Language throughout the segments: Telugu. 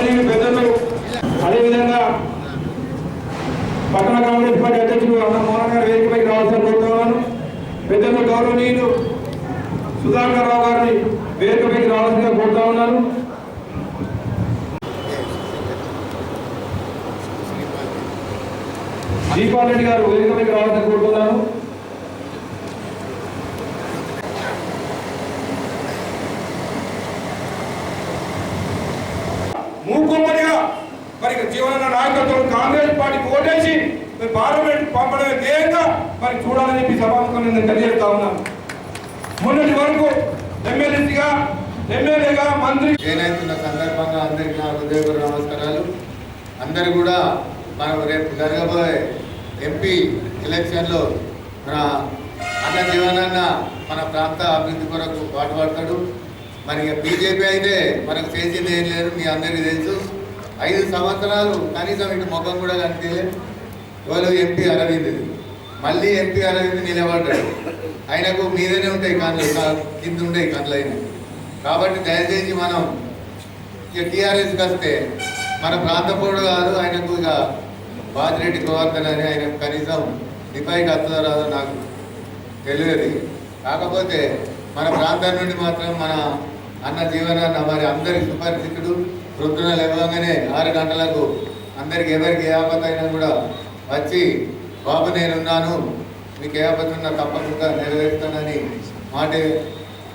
గౌరవనీయులు పెద్దలు అదేవిధంగా పట్టణ కాంగ్రెస్ పార్టీ అధ్యక్షుడు అన్న మోహన్ గారు వేదికపైకి రావాల్సిన కోరుతున్నాను. పెద్దలు గౌరవనీయులు సుధాకర్ రావు గారిని వేదికపైకి రావాల్సిందిగా కోరుతా ఉన్నాను. దీపాల్ రెడ్డి గారు వేదికపైకి రావాల్సిన కోరుతున్నాను. మూకుమ్మడిగా మరి జీవన నాయకత్వం కాంగ్రెస్ పార్టీకి ఓటేసి మరి పార్లమెంట్ పంపడమే ధ్యేయంగా మరి చూడాలని చెప్పి సభాముఖం నేను తెలియజేస్తా ఉన్నాను. మొన్నటి వరకు ఎమ్మెల్యేగా మంత్రి ఏనైతున్న సందర్భంగా అందరికీ నా హృదయపూర్వక నమస్కారాలు. అందరు కూడా మనం రేపు జరగబోయే ఎంపీ ఎలక్షన్లో మన అన్న జీవనన్న మన ప్రాంత అభివృద్ధి కొరకు పాటుపడతాడు. మరి బీజేపీ అయితే మనకు చేసింది ఏం లేదు, మీ అందరికీ తెలుసు. 5 సంవత్సరాలు కనీసం ఇటు ముఖం కూడా కనిపించలేదు. ఎవరు ఎంపీ అరవింద్, మళ్ళీ ఎంపీ అరవింద్ నిలబడ్డాడు. ఆయనకు మీదనే ఉంటాయి కళ్ళు, కింద ఉంటాయి కళ్ళు అయినా. కాబట్టి దయచేసి మనం ఇక టీఆర్ఎస్కి వస్తే మన ప్రాంత పోడు కాదు, ఆయనకు ఇక బాజిరెడ్డి గోవర్ధన్ అని ఆయన కనీసం డిపాయికి వస్తుందో రాదో నాకు తెలియదు. కాకపోతే మన ప్రాంతం నుండి మాత్రం మన అన్న జీవనాన్న మరి అందరికి సుపరిచితుడు. ప్రొద్దున లేవగానే 6 గంటలకు అందరికి ఎవరికి ఏ ఆపద అయినా కూడా వచ్చి బాబు నేనున్నాను, మీకు ఏ ఆపద ఉన్నా తప్పకుండా నెరవేరుస్తానని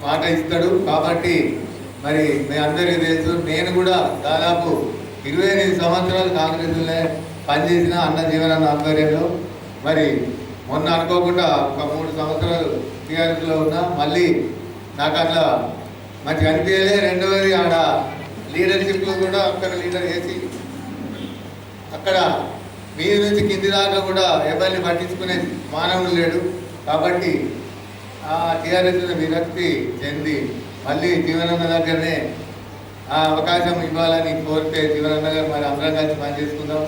మాట ఇస్తాడు. కాబట్టి మరి మీ అందరికీ తెలుసు, నేను కూడా దాదాపు 28 సంవత్సరాలు కాంగ్రెస్లోనే పనిచేసిన అన్న జీవనాన్న ఆధ్వర్యంలో. మరి మొన్న అనుకోకుండా ఒక 3 సంవత్సరాలు టీఆర్ఎస్లో ఉన్నా. మళ్ళీ నాకు అట్లా మంచిగా అనిపించలే. రెండవది ఆడ లీడర్షిప్లో కూడా అక్కడ లీడర్ వేసి అక్కడ మీద నుంచి కింది దాకా కూడా ఎవరిని పట్టించుకునే మానవుడు లేడు. కాబట్టి ఆ టీఆర్ఎస్ విరక్తి చెంది మళ్ళీ జీవనన్న దగ్గరనే ఆ అవకాశం ఇవ్వాలని కోరితే జీవనన్న గారు మరి అందరం కలిసి పనిచేసుకుందాం,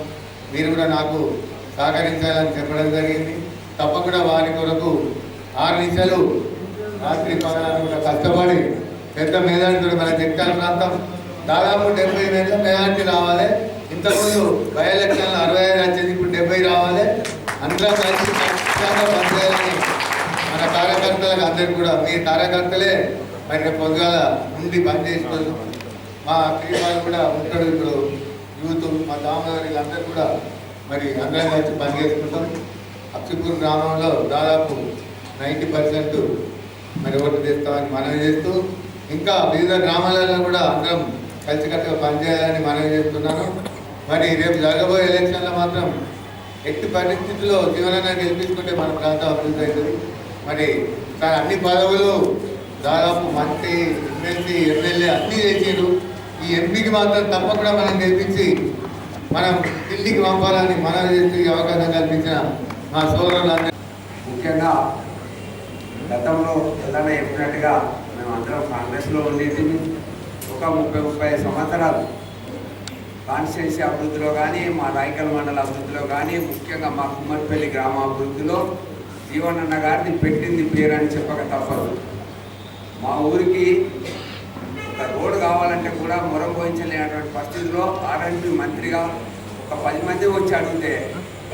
మీరు కూడా నాకు సహకరించాలని చెప్పడం జరిగింది. తప్పకుండా వారి కొరకు 6 నిమిషాలు రాత్రి పగలను కూడా కష్టపడి పెద్ద మెజార్టీ మన జగిత్యాల ప్రాంతం దాదాపు 70,000 మెజార్టీ రావాలి. ఇంతకుముందు బై ఎలక్షన్లు 65 వచ్చేది, ఇప్పుడు 70 రావాలి. అందరం కలిసి పనిచేయాలని మన కార్యకర్తలకు అందరికీ కూడా, మీ కార్యకర్తలే మరి పొద్దుగాల ఉండి పనిచేసుకోవచ్చు. మా శ్రీవారు కూడా ఉంటాడు, ఇప్పుడు యూత్ మా దామోదర్ వీళ్ళందరూ కూడా మరి అందరం కలిసి పనిచేసుకుంటాం. అక్షిపూర్ గ్రామంలో దాదాపు 90% మరి ఓటు తెస్తామని మనవి చేస్తూ, ఇంకా వివిధ గ్రామాలలో కూడా అందరం కలిసికట్టుగా పనిచేయాలని మనవి చేస్తున్నాను. మరి రేపు జరగబోయే ఎలక్షన్లో మాత్రం ఎట్టి పరిస్థితుల్లో జీవనాన్ని గెలిపించుకుంటే మన ప్రాంతం అభివృద్ధి అవుతుంది. మరి అన్ని పదవులు దాదాపు మంత్రి, ఎమ్మెల్సీ, ఎమ్మెల్యే అన్నీ చేసారు. ఈ ఎంపీకి మాత్రం తప్పకుండా మనం గెలిపించి మనం ఢిల్లీకి పంపాలని మనవి చేస్తూ ఈ అవకాశం కల్పించిన మా సోదరులందరూ, ముఖ్యంగా గతంలో తెలంగాణ చెప్పినట్టుగా మేము అందరం కాంగ్రెస్లో ఉండేది. ఒక 30-35 సంవత్సరాలు కాన్స్టిట్యున్సీ అభివృద్ధిలో కానీ, మా రాయకల్ మండల అభివృద్ధిలో కానీ, ముఖ్యంగా మా కుమ్మరిపల్లి గ్రామ అభివృద్ధిలో జీవనన్న గారిని పెట్టింది పేరని చెప్పక తప్పదు. మా ఊరికి ఒక రోడ్డు కావాలంటే కూడా మొరం పోయించలేనటువంటి పరిస్థితిలో ఆర్ఎండ్బి మంత్రిగా ఒక 10 మంది వచ్చి అడిగితే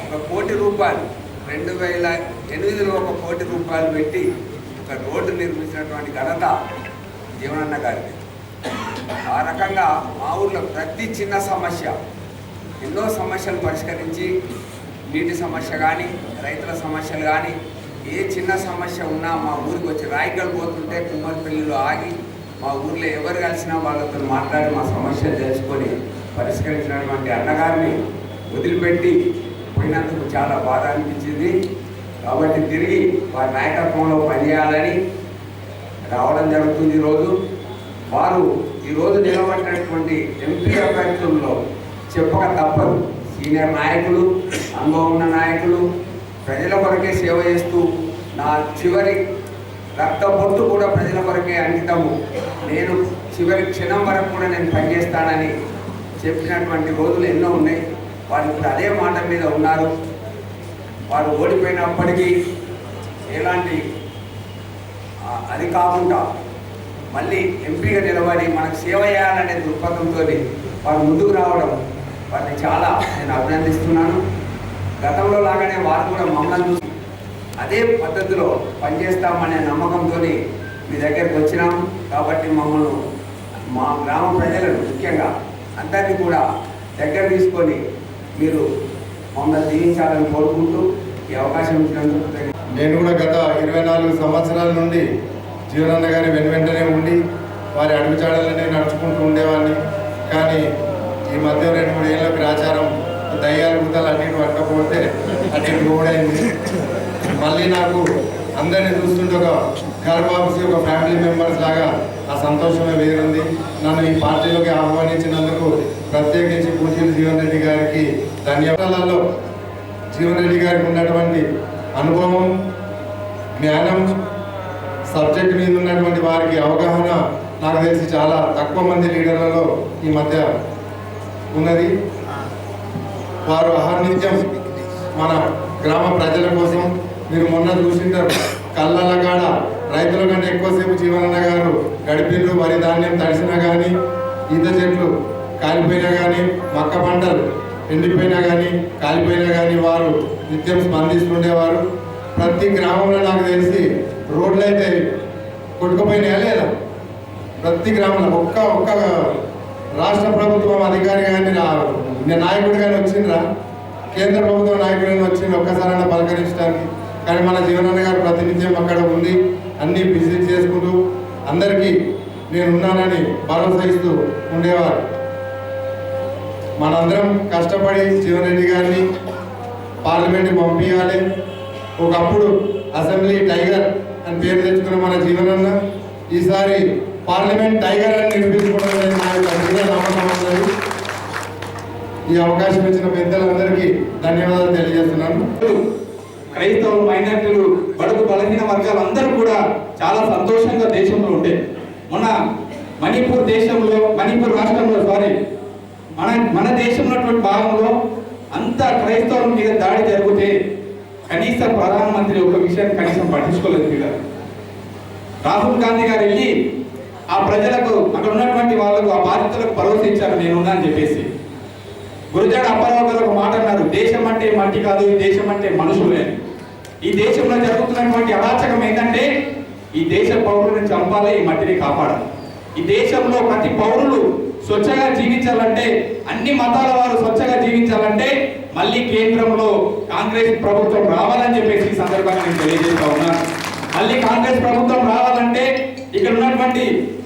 1 కోటి రూపాయలు 2008లో 1 కోటి రూపాయలు పెట్టి ఒక రోడ్డు నిర్మించినటువంటి ఘనత జీవనన్న గారిది. ఆ రకంగా మా ఊర్లో ప్రతి చిన్న సమస్య, ఎన్నో సమస్యలు పరిష్కరించి, నీటి సమస్య కానీ, రైతుల సమస్యలు కానీ, ఏ చిన్న సమస్య ఉన్నా మా ఊరికి వచ్చి రాయగల్ పోతుంటే కుమ్మరిపల్లిలో ఆగి మా ఊర్లో ఎవరు కలిసినా వాళ్ళతో మాట్లాడి మా సమస్యలు తెలుసుకొని పరిష్కరించినటువంటి అన్నగారిని వదిలిపెట్టి పోయినందుకు చాలా బాధ అనిపించింది. కాబట్టి తిరిగి వారి నాయకత్వంలో పనిచేయాలని రావడం జరుగుతుంది. వారు ఈరోజు నిలబడినటువంటి ఎంపీ అభ్యర్థుల్లో చెప్పక తప్పదు. సీనియర్ నాయకులు, అనుభవం ఉన్న నాయకులు, ప్రజల కొరకే సేవ చేస్తూ నా చివరి రక్త బొట్టు కూడా ప్రజల కొరకే అంకితము, నేను చివరి క్షణం వరకు కూడా నేను పనిచేస్తానని చెప్పినటువంటి రోజులు ఎన్నో ఉన్నాయి. వారు ఇప్పుడు అదే మాట మీద ఉన్నారు. వారు ఓడిపోయినప్పటికీ ఎలాంటి అది కాకుండా మళ్ళీ ఎంపీగా నిలబడి మనకు సేవ చేయాలనే దృక్పథంతో వారు ముందుకు రావడం వారిని చాలా నేను అభినందిస్తున్నాను. గతంలో లాగానే వారు కూడా మమ్మల్ని చూసి అదే పద్ధతిలో పనిచేస్తామనే నమ్మకంతో మీ దగ్గరికి వచ్చినాం. కాబట్టి మమ్మల్ని మా గ్రామ ప్రజలను ముఖ్యంగా అందరినీ కూడా దగ్గర తీసుకొని మీరు మమ్మల్ని దీవించాలని కోరుకుంటూ ఈ అవకాశం ఇచ్చినందుకు నేను కూడా గత 24 సంవత్సరాల నుండి జీవనన్న గారి వెంటనే ఉండి వారి అడుగుజాడలనే నడుచుకుంటూ ఉండేవాడిని. కానీ ఈ మధ్య 2-3 ఏళ్ళకి ఆచారం దయ్యాలు గుతాలు అటు ఇటు పట్టకపోతే అటు ఇటు గోడైంది. మళ్ళీ నాకు అందరినీ చూస్తుంటే ఒక గర్భాపసి ఒక ఫ్యామిలీ మెంబర్స్ లాగా ఆ సంతోషమే వేరుంది. నన్ను ఈ పార్టీలోకి ఆహ్వానించినందుకు ప్రత్యేకించి పూజలు జీవన్ రెడ్డి గారికి ధన్యవాదాలలో జీవన్ రెడ్డి గారికి ఉన్నటువంటి అనుభవం, జ్ఞానం, సబ్జెక్ట్ మీద ఉన్నటువంటి వారికి అవగాహన నాకు తెలిసి చాలా తక్కువ మంది లీడర్లలో ఈ మధ్య ఉన్నది. వారు అహర్నిత్యం మన గ్రామ ప్రజల కోసం మీరు మొన్న చూసింటారు కళ్ళలగాడ రైతుల కంటే ఎక్కువసేపు జీవనన్న గారు గడిపిండ్రు. వరి ధాన్యం తడిసినా కానీ, ఈత చెట్లు కాలిపోయినా కానీ, మక్క పంటలు ఎండిపోయినా కానీ కాలిపోయినా కానీ వారు నిత్యం స్పందిస్తుండేవారు. ప్రతి గ్రామంలో నాకు తెలిసి రోడ్లు అయితే కొట్టుకుపోయినాయా లేదా? ప్రతి గ్రామంలో ఒక్క రాష్ట్ర ప్రభుత్వం అధికారి కానీ నాయకుడు కానీ వచ్చిండ్రా? కేంద్ర ప్రభుత్వం నాయకుడు కానీ వచ్చింది ఒక్కసారైనా పలకరించడానికి? కానీ మన జీవనన్న గారు ప్రాతినిధ్యం అక్కడ ఉంది, అన్నీ విజిట్ చేసుకుంటూ అందరికీ నేనున్నానని భరోసా ఇస్తూ ఉండేవారు. మనందరం కష్టపడి జీవన్ రెడ్డి గారిని పార్లమెంట్కి పంపించాలి. ఒకప్పుడు అసెంబ్లీ టైగర్ అని పేరు తెచ్చుకున్న మన జీవనన్న ఈసారి పార్లమెంట్ టైగర్ అని నిరూపించుకోవడం నా యొక్క నమ్మకం ఉన్నది. ఈ అవకాశం ఇచ్చిన పెద్దలందరికీ ధన్యవాదాలు తెలియజేస్తున్నాను. క్రైస్తవులు, మైనార్టీలు, బడుగు బలహీన వర్గాలు అందరూ కూడా చాలా సంతోషంగా దేశంలో ఉండే. మొన్న మణిపూర్ రాష్ట్రంలో మన దేశంలో ఉన్నటువంటి భాగంలో అంతా క్రైస్తవుల మీద దాడి జరిగితే కనీసం ప్రధానమంత్రి ఒక విషయాన్ని కనీసం పట్టించుకోలేదు. మీద రాహుల్ గాంధీ గారు వెళ్ళి ఆ ప్రజలకు అక్కడ ఉన్నటువంటి వాళ్ళకు ఆ బాధితులకు భరోసా ఇచ్చారు, నేనున్నా అని చెప్పేసి. గురజాడ అప్పారావు గారు ఒక మాట అన్నారు, దేశం అంటే మట్టి కాదు, ఈ దేశం అంటే మనుషులే. ఈ దేశంలో జరుగుతున్నటువంటి అరాచకం ఏంటంటే ఈ దేశ పౌరులను చంపాలి, ఈ మట్టిని కాపాడాలి. ఈ దేశంలో ప్రతి పౌరులు స్వచ్ఛంగా జీవించాలంటే, అన్ని మతాల వారు స్వచ్ఛంగా జీవించాలంటే మళ్ళీ కేంద్రంలో కాంగ్రెస్ ప్రభుత్వం రావాలని చెప్పేసి ఈ సందర్భంగా నేను తెలియజేస్తా ఉన్నాను. మళ్ళీ కాంగ్రెస్ ప్రభుత్వం రావాలంటే ఇక్కడ ఉన్నటువంటి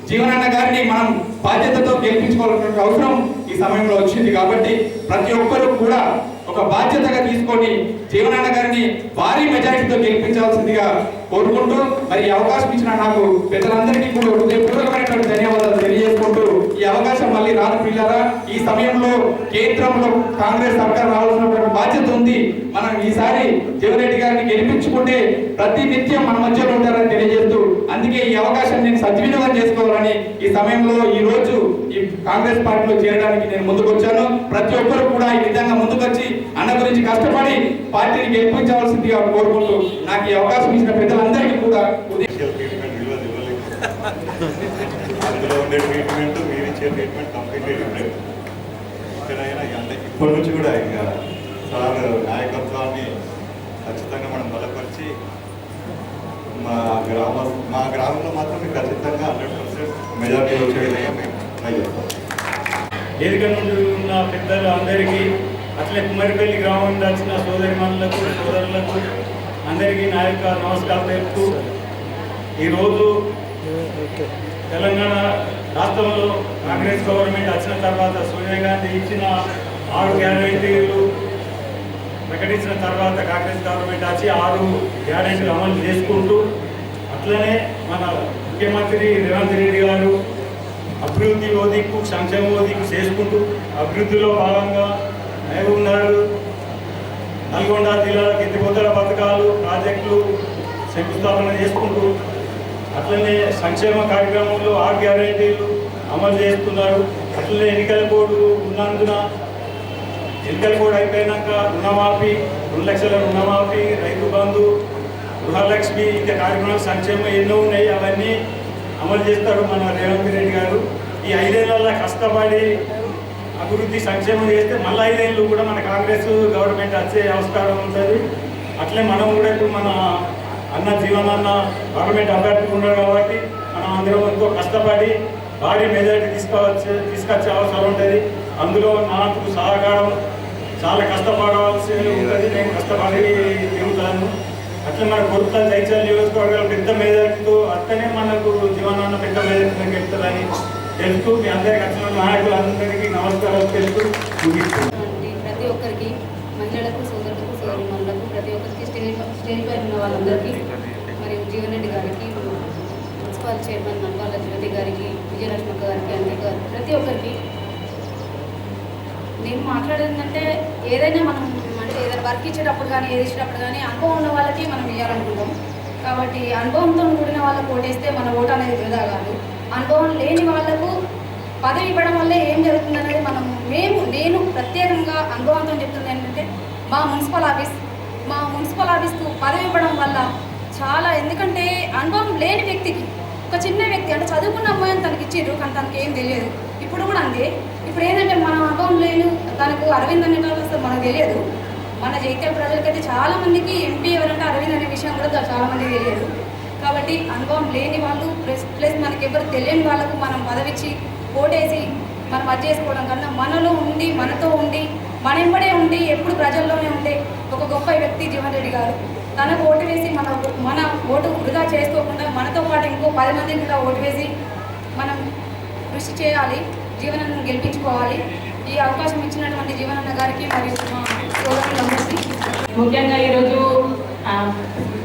జీవనన్న గారిని మనం బాధ్యతతో గెలిపించుకోవాల్సిన అవసరం ఈ సమయంలో వచ్చింది. కాబట్టి ప్రతి ఒక్కరూ కూడా ఒక బాధ్యతగా తీసుకొని జీవనన్న గారిని భారీ మెజారిటీతో గెలిపించాల్సిందిగా కోరుకుంటూ, మరి ఈ అవకాశం ఇచ్చిన నాకు పెద్దలందరికీ కూడా హృదయపూర్వకమైనటువంటి ధన్యవాదాలు తెలియజేసుకుంటూ, ఈ అవకాశం మళ్ళీ రాదు పిల్లరా. ఈ సమయంలో కేంద్రంలో కాంగ్రెస్ సర్కార్ రావాల్సినటువంటి బాధ్యత ఉంది. మనం ఈసారి జీవన్ రెడ్డి గారిని గెలిపించుకుంటే ప్రతి నిత్యం మన మధ్యలో ఉంటారని తెలియజేస్తూ, అందుకే ఈ అవకాశం నేను సద్వినియోగం చేసుకోవాలని ఈ సమయంలో ఈ రోజు ఈ కాంగ్రెస్ పార్టీలో చేరడానికి నేను ముందుకు వచ్చాను. ప్రతి ఒక్కరు కూడా ఈ విధంగా ముందుకొచ్చి అన్న గురించి కష్టపడి పార్టీని గెలిపించవలసిందిగా కోరుకుంటూ, నాకు ఈ అవకాశం ఇచ్చిన పెద్దలందరికీ కూడా అందులో ఉండే ట్రీట్మెంట్ మీరు ఇచ్చే ట్రీట్మెంట్ కంప్లీట్లీ డిఫరెంట్. ఇక్కడైనా ఇప్పటి నుంచి కూడా ఇంకా సార్ నాయకత్వాన్ని ఖచ్చితంగా మనం బలపరిచి మా గ్రామంలో మాత్రం ఖచ్చితంగా 100% మెజార్టీ వచ్చే విధంగా మేము ట్రై చేస్తాం. వేదిక నుండి ఉన్న పెద్దలు అందరికీ, అట్లే కుమ్మరిపల్లి గ్రామం నుండి వచ్చిన సోదరిమణులకు, సోదరులకు అందరికీ నా యొక్క నమస్కారం తెలుపుతూ, ఈరోజు తెలంగాణ రాష్ట్రంలో కాంగ్రెస్ గవర్నమెంట్ వచ్చిన తర్వాత సోనియా గాంధీ ఇచ్చిన 6 గ్యారెంటీలు ప్రకటించిన తర్వాత కాంగ్రెస్ గవర్నమెంట్ వచ్చి 6 గ్యారెంటీలు అమలు చేసుకుంటూ, అట్లనే మన ముఖ్యమంత్రి రేవంత్ రెడ్డి గారు అభివృద్ధి ఓదికు సంక్షేమ ఓదికు చేసుకుంటూ అభివృద్ధిలో భాగంగా మహబూబ్నగర్, నల్గొండ జిల్లాలకు ఎత్తిపోతల పథకాలు, ప్రాజెక్టులు శంకుస్థాపన చేసుకుంటూ, అట్లనే సంక్షేమ కార్యక్రమంలో 6 గ్యారెంటీలు అమలు చేస్తున్నారు. అట్లనే ఎన్నికల కోడ్ ఉన్నందున ఎన్నికల కోడ్ అయిపోయినాక రుణమాఫీ, 2 లక్షల రుణమాఫీ, రైతు బంధు, గృహలక్ష్మి, ఇంకా కార్యక్రమాలు సంక్షేమం ఎన్నో ఉన్నాయి. అవన్నీ అమలు చేస్తారు మన రేవంత్ రెడ్డి గారు. ఈ 5 ఏళ్ళ కష్టపడి అభివృద్ధి సంక్షేమం చేస్తే మళ్ళీ 5 ఏళ్ళు కూడా మన కాంగ్రెస్ గవర్నమెంట్ వచ్చే ఆస్కారం ఉంటుంది. అట్లే మనం కూడా ఇప్పుడు మన అన్న జీవనాన్న గవర్నమెంట్ అభ్యర్థి ఉన్నారు కాబట్టి మనం అందరం ఎంతో కష్టపడి భారీ మెజారిటీ తీసుకొచ్చే అవసరం ఉంటుంది. అందులో నాకు సహకారం చాలా కష్టపడవలసి ఉంటుంది. నేను కష్టపడి తిరుగుతాను. అట్లా మన కొత్త జైత్యాల నియోజకవర్గాలు పెద్ద మెజారిటీతో అట్లనే మనకు జీవనాన్న పెద్ద మెజారిటీతో గెలుస్తుందని తెలుస్తూ మీ అందరికి వచ్చిన నాయకులందరికీ నమస్కారాలు తెలుస్తూ ముగిస్తున్నాను. ప్రతి ఒక్కరికి, మహిళలకు, సోదరులకు, సోదరిమణులకు, ప్రతి ఒక్కరికి స్టేజ్ పైన ఉన్న వాళ్ళందరికీ, మరియు జీవన్ రెడ్డి గారికి, మున్సిపల్ చైర్మన్ నల్వాల జ్యోతి గారికి, విజయలక్ష్మక్క గారికి, అన్ని గారు, ప్రతి ఒక్కరికి నేను మాట్లాడేదంటే ఏదైనా మనం అంటే ఏదైనా వర్క్ ఇచ్చేటప్పుడు కానీ ఏది ఇచ్చేటప్పుడు కానీ అనుభవం ఉన్న వాళ్ళకి మనం ఇవ్వాలనుకుంటాం. కాబట్టి అనుభవంతో కూడిన వాళ్ళకు ఓటేస్తే మన ఓటు అనేది వృధా కాదు. అనుభవం లేని వాళ్లకు పదవి ఇవ్వడం వల్ల ఏం జరుగుతుంది అనేది నేను ప్రత్యేకంగా అనుభవంతో చెప్తుంది ఏంటంటే మా మున్సిపల్ ఆఫీస్కు పదవి ఇవ్వడం వల్ల చాలా, ఎందుకంటే అనుభవం లేని వ్యక్తికి, ఒక చిన్న వ్యక్తి అంటే చదువుకున్న అమ్మాయిని తనకి ఇచ్చారు కానీ తనకి ఏం తెలియదు. ఇప్పుడు కూడా అంతే. ఇప్పుడు ఏంటంటే మన అనుభవం లేని తనకు అరవింద్ అనే అసలు మనకు తెలియదు. మన జైత్యాల ప్రజలకైతే చాలామందికి ఎంపీ ఎవరంటే అరవింద్ అనే విషయం కూడా చాలామందికి తెలియదు. కాబట్టి అనుభవం లేని వాళ్ళు ప్లస్ మనకి ఎవరు తెలియని వాళ్ళకు మనం పదవిచ్చి ఓటేసి మనం అది చేసుకోవడం కన్నా మనలో ఉండి, మనతో ఉండి, మన వెంబడే ఉండి, ఎప్పుడు ప్రజల్లోనే ఉండే ఒక గొప్ప వ్యక్తి జీవన్ రెడ్డి గారు. తనకు ఓటు వేసి మన ఓటు వృధా చేసుకోకుండా మనతో పాటు ఇంకో 10 మందిని కూడా ఓటు వేసి మనం కృషి చేయాలి, జీవనాన్ని గెలిపించుకోవాలి. ఈ అవకాశం ఇచ్చినటువంటి జీవనన్న గారికి మరియు మా సోదరులందరికీ ముఖ్యంగా ఈరోజు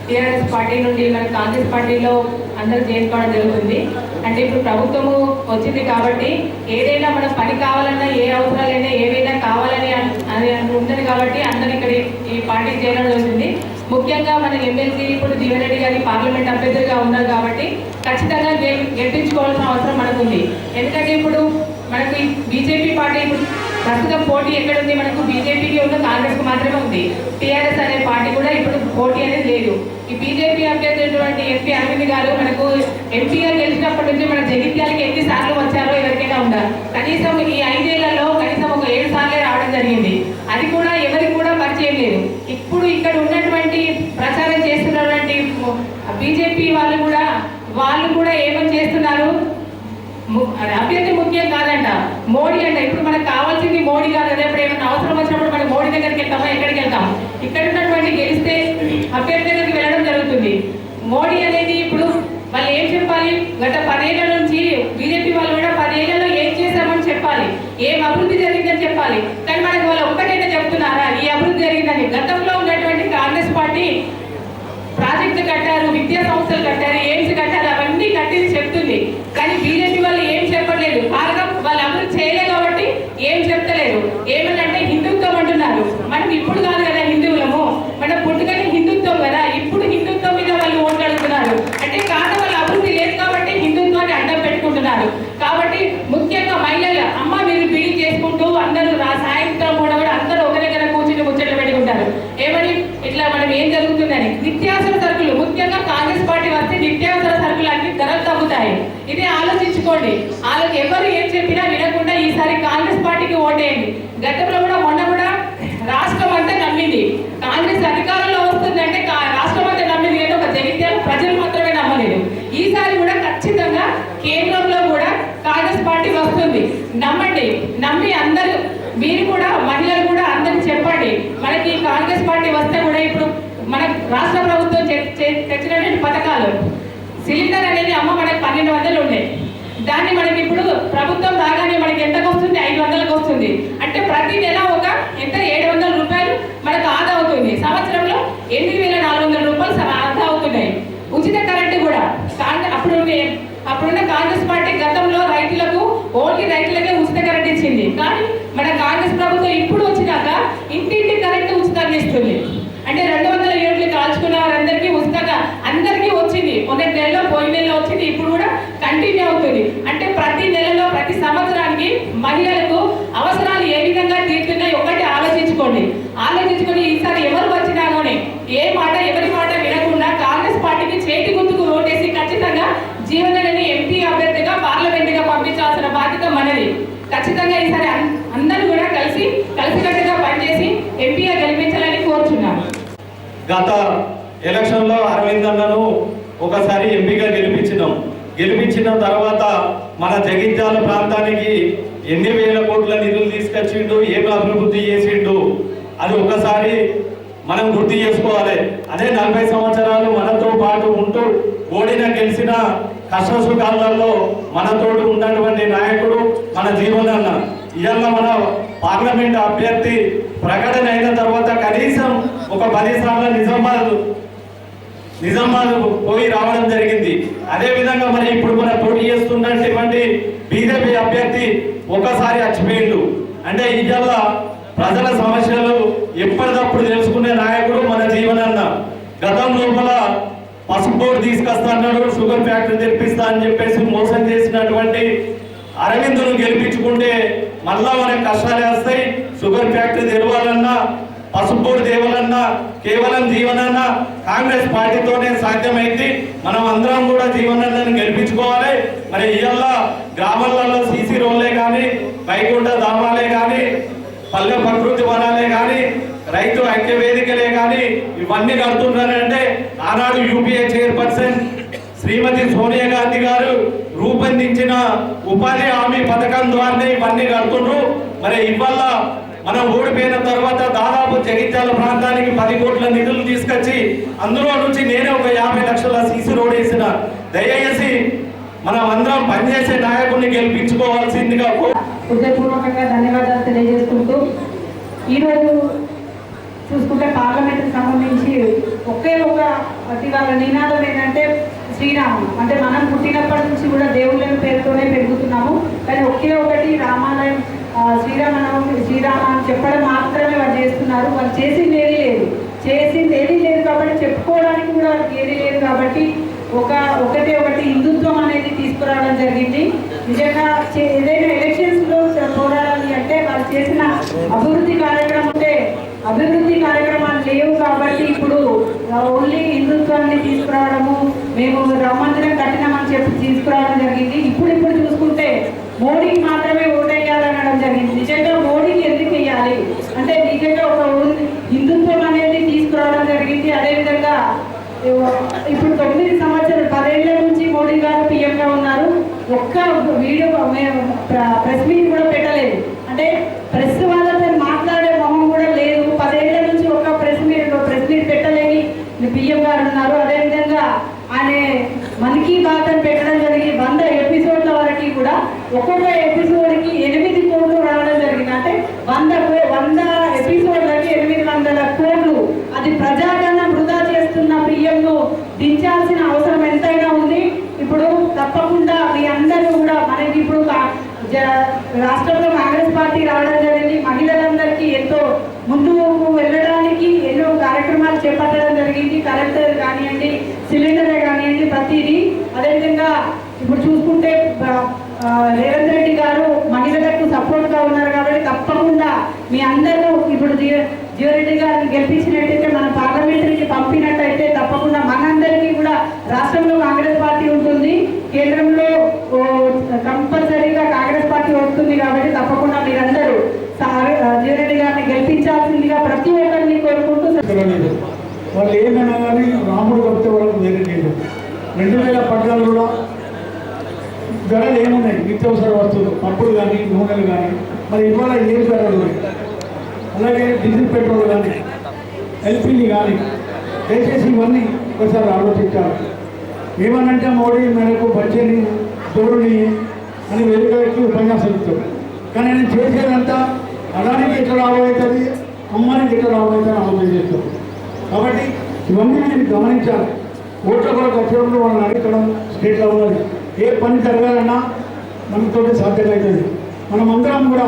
టీఆర్ఎస్ పార్టీ నుండి మన కాంగ్రెస్ పార్టీలో అందరూ చేరుకోవడం జరుగుతుంది. అంటే ఇప్పుడు ప్రభుత్వము వచ్చింది కాబట్టి ఏదైనా మన పని కావాలన్నా, ఏ అవసరాలైనా ఏవైనా కావాలని అది ఉంటుంది కాబట్టి అందరూ ఇక్కడ ఈ పార్టీ చేరడం జరుగుతుంది. ముఖ్యంగా మన ఎమ్మెల్సీ ఇప్పుడు జీవన్ రెడ్డి గారి పార్లమెంట్ అభ్యర్థిగా ఉన్నారు కాబట్టి ఖచ్చితంగా గెలిపించుకోవాల్సిన అవసరం మనకుంది. ఎందుకంటే ఇప్పుడు మనకు బీజేపీ పార్టీ ఇప్పుడు ప్రస్తుతం పోటీ ఎక్కడుంది? మనకు బీజేపీకి ఉన్న, కాంగ్రెస్కి మాత్రమే ఉంది. టీఆర్ఎస్ అనే పార్టీ కూడా ఇప్పుడు పోటీ అనేది లేదు. ఈ బీజేపీ అభ్యర్థి ఎంపీ అరవింద్ గారు మనకు ఎంపీగా గెలిచినప్పటి నుంచి మన జగిత్యాలకి ఎన్ని సార్లు వచ్చారో ఎవరికైనా ఉందా? కనీసం ఈ 5 ఏళ్లలో కనీసం ఒక 7 సార్లే రావడం జరిగింది. అది కూడా ఎవరికి కూడా పరిచయం లేదు. ఇప్పుడు ఇక్కడ ఉన్నటువంటి ప్రచారం చేస్తున్నటువంటి బీజేపీ వాళ్ళు కూడా ఏమని చేస్తున్నారు? అభ్యర్థి ముఖ్యం కాదంట, మోడీ అంట. ఇప్పుడు మనకు కావాల్సింది మోడీ కాదు కదా. ఇప్పుడు ఏమైనా అవసరం వచ్చినప్పుడు మనం మోడీ దగ్గరికి వెళ్తామా? ఎక్కడికి వెళ్తాం? ఇక్కడ ఉన్నటువంటి గెలిస్తే అభ్యర్థి దగ్గరికి వెళ్ళడం జరుగుతుంది. మోడీ అనేది ఇప్పుడు వాళ్ళు ఏం చెప్పాలి? గత 10 ఏళ్ల నుంచి బీజేపీ వాళ్ళు కూడా 10 ఏళ్లలో ఏం చేశామని చెప్పాలి, ఏం అభివృద్ధి జరిగిందని చెప్పాలి. కానీ మనకు వాళ్ళు ఒక్కటైతే చెప్తున్నారా ఈ అభివృద్ధి జరిగిందని? గతంలో ఉన్నటువంటి కాంగ్రెస్ పార్టీ ప్రాజెక్టులు కట్టారు, విద్యా సంస్థలు కట్టారు, ఎయిమ్స్ కట్టారు, అవన్నీ కట్టింది చెప్తుంది. కానీ బీజేపీ వాళ్ళు ఏం చెప్పట్లేదు. కారణం వాళ్ళు అభివృద్ధి చేయలేదు కాబట్టి ఏం చెప్తలేదు. ఏమనంటే హిందుత్వం అంటున్నారు. మనం ఇప్పుడు కాదు కదా హిందువులము, మన పుట్టుకనే హిందుత్వం కదా. ఇప్పుడు హిందుత్వం మీద వాళ్ళు ఓట్లు అడుగుతున్నారు. అంటే కారణం వాళ్ళు అభివృద్ధి లేదు కాబట్టి హిందుత్వాన్ని అడ్డం పెట్టుకుంటున్నారు. కాబట్టి ముఖ్యంగా మహిళలు, అమ్మ మీరు బిడి చేసుకుంటూ అందరూ సాయంత్రం కూడా అందరూ ఒక దగ్గర కూర్చుని ముచ్చట్లు పెట్టుకుంటారు. ఏమని? ఇట్లా మనం ఏం జరుగుతుందని. నిత్యావసర సరుకులు, ముఖ్యంగా కాంగ్రెస్ పార్టీ వస్తే నిత్యావసర సరుకులు అన్ని ధరలు తగ్గుతాయి. ఇదే ఆలోచించుకోండి. వాళ్ళకి ఎవరు ఏం చెప్పినా వినకుండా ఈసారి కాంగ్రెస్ పార్టీకి ఓటేయండి. గతంలో కూడా మొన్న కూడా రాష్ట్రం అంతా నమ్మింది కాంగ్రెస్ అధికారంలో వస్తుందంటే, రాష్ట్రం అంతా నమ్మింది కానీ ఒక జగిత్యాల ప్రజలు మాత్రమే నమ్మలేదు. ఈసారి కూడా ఖచ్చితంగా కేంద్రంలో కూడా కాంగ్రెస్ పార్టీ వస్తుంది. నమ్మండి. నమ్మి అందరూ మీరు కూడా, మహిళలు కూడా అందరికి చెప్పండి. మనకి కాంగ్రెస్ పార్టీ వస్తే కూడా ఇప్పుడు మన రాష్ట్ర ప్రభుత్వం తెచ్చినటువంటి పథకాలు, సిలిండర్ అనేది అమ్మ మనకి 1200 ఉండే, దాన్ని మనకి ఇప్పుడు ప్రభుత్వం రాగానే మనకి ఎంతకు వస్తుంది? 500కు వస్తుంది. అంటే ప్రతి నెల ఒక ఎంత 700 రూపాయలు మనకు ఆదా అవుతుంది. సంవత్సరంలో 8400 రూపాయలు ఆదా అవుతున్నాయి. ఉచిత కరెంటు కూడా అప్పుడున్న కాంగ్రెస్ పార్టీ గతంలో ఓన్లీ రైతులకే ఉచిత కరెంట్ ఇచ్చింది. కానీ మన కాంగ్రెస్ ప్రభుత్వం ఇప్పుడు వచ్చినాక ఇంటింటి కరెంటు ఉచితంగా ఇస్తుంది. అంటే 200 యూనిట్లు కాల్చుకున్న వారందరికీ ఉచితంగా అందరికీ వచ్చింది. మొన్న నెలలో, పోయిన నెలలో వచ్చింది. ఇప్పుడు కూడా కంటిన్యూ అవుతుంది. అంటే ప్రతి నెలలో, ప్రతి సంవత్సరానికి మహిళలకు అవసరాలు ఏ విధంగా తీరుతున్నాయి ఒకటి ఆలోచించుకోండి. ఈసారి ఎవరు వచ్చినా కానీ ఎవరి మాట వినకుండా కాంగ్రెస్ పార్టీకి చేతి గుర్తుకు ఓటేసి ఖచ్చితంగా జీవన్ రెడ్డిని ఎంపీ అభ్యర్థిగా పార్లమెంటుగా పంపించాల్సిన బాధ్యత మనది. ఖచ్చితంగా ఈసారి కలిసికట్టుగా పనిచేసి ఎంపీగా గెలిపించాలని కోరుచున్నాను. గత ఎలక్షన్లో అరవింద్ అన్నను ఒకసారి ఎంపీగా గెలిపించిన తర్వాత మన జగిత్యాల ప్రాంతానికి ఎన్ని వేల కోట్ల నిధులు తీసుకొచ్చిండు, ఏమి అభివృద్ధి చేసిండు అది ఒకసారి మనం గుర్తు చేసుకోవాలి. అదే 40 సంవత్సరాలు మనతో పాటు ఉంటూ ఓడిన గెలిచిన కష్ట సుఖాలలో మనతోడు ఉన్నటువంటి నాయకుడు మన జీవనన్న. ఇవాళ మన పార్లమెంట్ అభ్యర్థి ప్రకటన అయిన తర్వాత కనీసం ఒక 10 సార్లు నిజామాబాద్ పోయి రావడం జరిగింది. అదేవిధంగా మరి ఇప్పుడు మన పోటీ చేస్తున్నటువంటి బీజేపీ అభ్యర్థి ఒకసారి చచ్చిపోయిండు. అంటే ఇవాళ ప్రజల సమస్యలు ఎప్పటికప్పుడు తెలుసుకునే నాయకుడు మన జీవనన్న. గతం లోపల పసుపు బోర్డు తీసుకొస్తా అన్నాడు, షుగర్ ఫ్యాక్టరీ తెప్పిస్తా అని చెప్పేసి మోసం చేసినటువంటి అరవింద్ను గెలిపించుకుంటే మళ్ళా మనకు కష్టాలు వస్తాయి. షుగర్ ఫ్యాక్టరీ తెరవాలన్నా, పసుపు బోర్డు తేవాలన్నా కేవలం జీవనన్న కాంగ్రెస్ పార్టీతోనే సాధ్యమైంది. మనం అందరం కూడా జీవనన్నను గెలిపించుకోవాలి. మరి ఇవాళ గ్రామాలలో సీసీ రోడ్లే కానీ, వైకుంఠ ధామాలే కానీ, పల్లె ప్రకృతి వనాలే కానీ, రైతు ఐక్య వేదికలే కానీ ఇవన్నీ కడుతున్నారంటే ఆనాడు యూపీఏ చైర్పర్సన్ శ్రీమతి సోనియా గాంధీ గారు రూపొందించిన ఉపాధి హామీ పథకం ద్వారానే ఇవన్నీ కడుతుండ్రు. మరి ఇవాళ మనం ఓడిపోయిన తర్వాత దాదాపు జగిత్యాల ప్రాంతానికి 10 కోట్ల నిధులు తీసుకొచ్చి అందులో నుంచి నేనే ఒక 50 లక్షల సీసీ రోడ్ వేసిన. దయచేసి మనం అందరం పనిచేసే నాయకుడిని గెలిపించుకోవాల్సిందిగా హృదయపూర్వకంగా ధన్యవాదాలు తెలియజేసుకుంటూ, ఈరోజు చూసుకుంటే పార్లమెంట్కి సంబంధించి ఒకే ఒక ఇవాళ నినాదం ఏంటంటే శ్రీరామం. అంటే మనం పుట్టినప్పటి నుంచి కూడా దేవుళ్ళ పేరుతోనే పెరుగుతున్నాము. కానీ ఒకే ఒకటి రామాలయం, శ్రీరామ అని చెప్పడం మాత్రమే వాళ్ళు చేస్తున్నారు. వాళ్ళు చేసింది ఏదీ లేదు కాబట్టి చెప్పుకోవడానికి కూడా ఏదీ లేదు కాబట్టి ఒకటి హిందుత్వం అనేది తీసుకురావడం జరిగింది. నిజంగా ఏదైనా ఎలక్షన్స్లో పోరాడాలి అంటే వాళ్ళు చేసిన అభివృద్ధి కార్యక్రమాలు లేవు కాబట్టి ఇప్పుడు ఓన్లీ హిందుత్వాన్ని తీసుకురావడము, మేము రామ మందిరం కట్టినామని చెప్పి తీసుకురావడం జరిగింది. ఇప్పుడు చూసుకుంటే మోడీకి మాత్రమే ఓటేయాలనడం జరిగింది. నిజంగా మోడీకి ఎందుకు వేయాలి అంటే నిజంగా ఒక హిందుత్వం అనేది తీసుకురావడం జరిగింది. అదేవిధంగా ఇప్పుడు 9 సంవత్సరాలు 10 ఏళ్ల నుంచి మోడీ గారు పీఎంగా ఉన్నారు. ఒక్క వీడియో ప్రెస్ మీట్ కూడా పెట్టలేదు. అంటే ప్రెస్ వాళ్ళతో మాట్లాడే మొహం కూడా లేదు. 10 ఏళ్ల నుంచి ఒక్క ప్రెస్ మీట్ పెట్టలేని పీఎం గారు ఉన్నారు. అదేవిధంగా ఆయన మన్ కీ బాత్ అని పెట్టడం జరిగి 100 ఎపిసోడ్ల వరకు కూడా ఒక్కొక్క ఎపిసోడ్కి 8 కోట్లు రావడం జరిగింది. అంటే 100 ఎపిసోడ్లకి 800 కోట్లు. అది ప్రజాగణం వృధా చేస్తున్న పీఎంను దించాల్సిన అవసరం ఎంతైనా ఉంది. ఇప్పుడు తప్పకుండా మీ అందరూ కూడా మనకి ఇప్పుడు రాష్ట్రంలో కాంగ్రెస్ పార్టీ రావడం జరిగింది. మహిళలందరికీ ఎంతో ముందుకు వెళ్ళడానికి ఎన్నో కార్యక్రమాలు చేపట్టడం జరిగింది. కలెక్టర్ కానివ్వండి, సిలిండరే కానివ్వండి, ప్రతిదీ. అదేవిధంగా ఇప్పుడు చూసుకుంటే రేవంత్ రెడ్డి గారు మహిళలకు సపోర్ట్గా ఉన్నారు కాబట్టి తప్పకుండా మీ అందరూ ఇప్పుడు జీవరెడ్డి గారిని గెలిపించినట్టయితే మన పార్లమెంటరీకి పంపినట్టయితే తప్పకుండా మనందరికీ కూడా రాష్ట్రంలో కాంగ్రెస్ పార్టీ ఉంటుంది, కేంద్రంలో కంపల్సరీగా కాంగ్రెస్ పార్టీ వస్తుంది. కాబట్టి తప్పకుండా మీరందరూ జీవరెడ్డి గారిని గెలిపించాల్సిందిగా ప్రతి ఒక్కరిని కోరుకుంటూ. వాళ్ళు ఏమైనా కానీ రాముడు కడితే వాళ్ళకి వేరే లేదు. 2014 కూడా ధరలు ఏమున్నాయి, నిత్యావసర వస్తువులు, పప్పులు కానీ, నూనెలు కానీ, మరి ఇవాళ ఏం ధరలు ఉన్నాయి. అలాగే డీజిల్ పెట్రోల్ కానీ, ఎల్పీజీ కానీ, దయచేసి ఇవన్నీ ఒకసారి ఆలోచించాలి. ఏమనంటే మోడీ మనకు బడ్జెట్ని దోరుని అని వెలుగుకి ఉపన్యాసం ఇస్తాడు. కానీ నేను చేసేదంతా అదానికి ఎట్లా లాభం అవుతుంది, అమ్మానికి ఎట్లా లాభం అవుతుంది అని ఆలోచన చేస్తాడు. కాబట్టి ఇవన్నీ నేను గమనించాలి. ఓట్ల కూడా వచ్చేటప్పుడు వాళ్ళని అడగడం స్టేట్లో ఉన్నది. ఏ పని జరగాలన్నా మనతో సాధ్యమవుతుంది. మనమందరం కూడా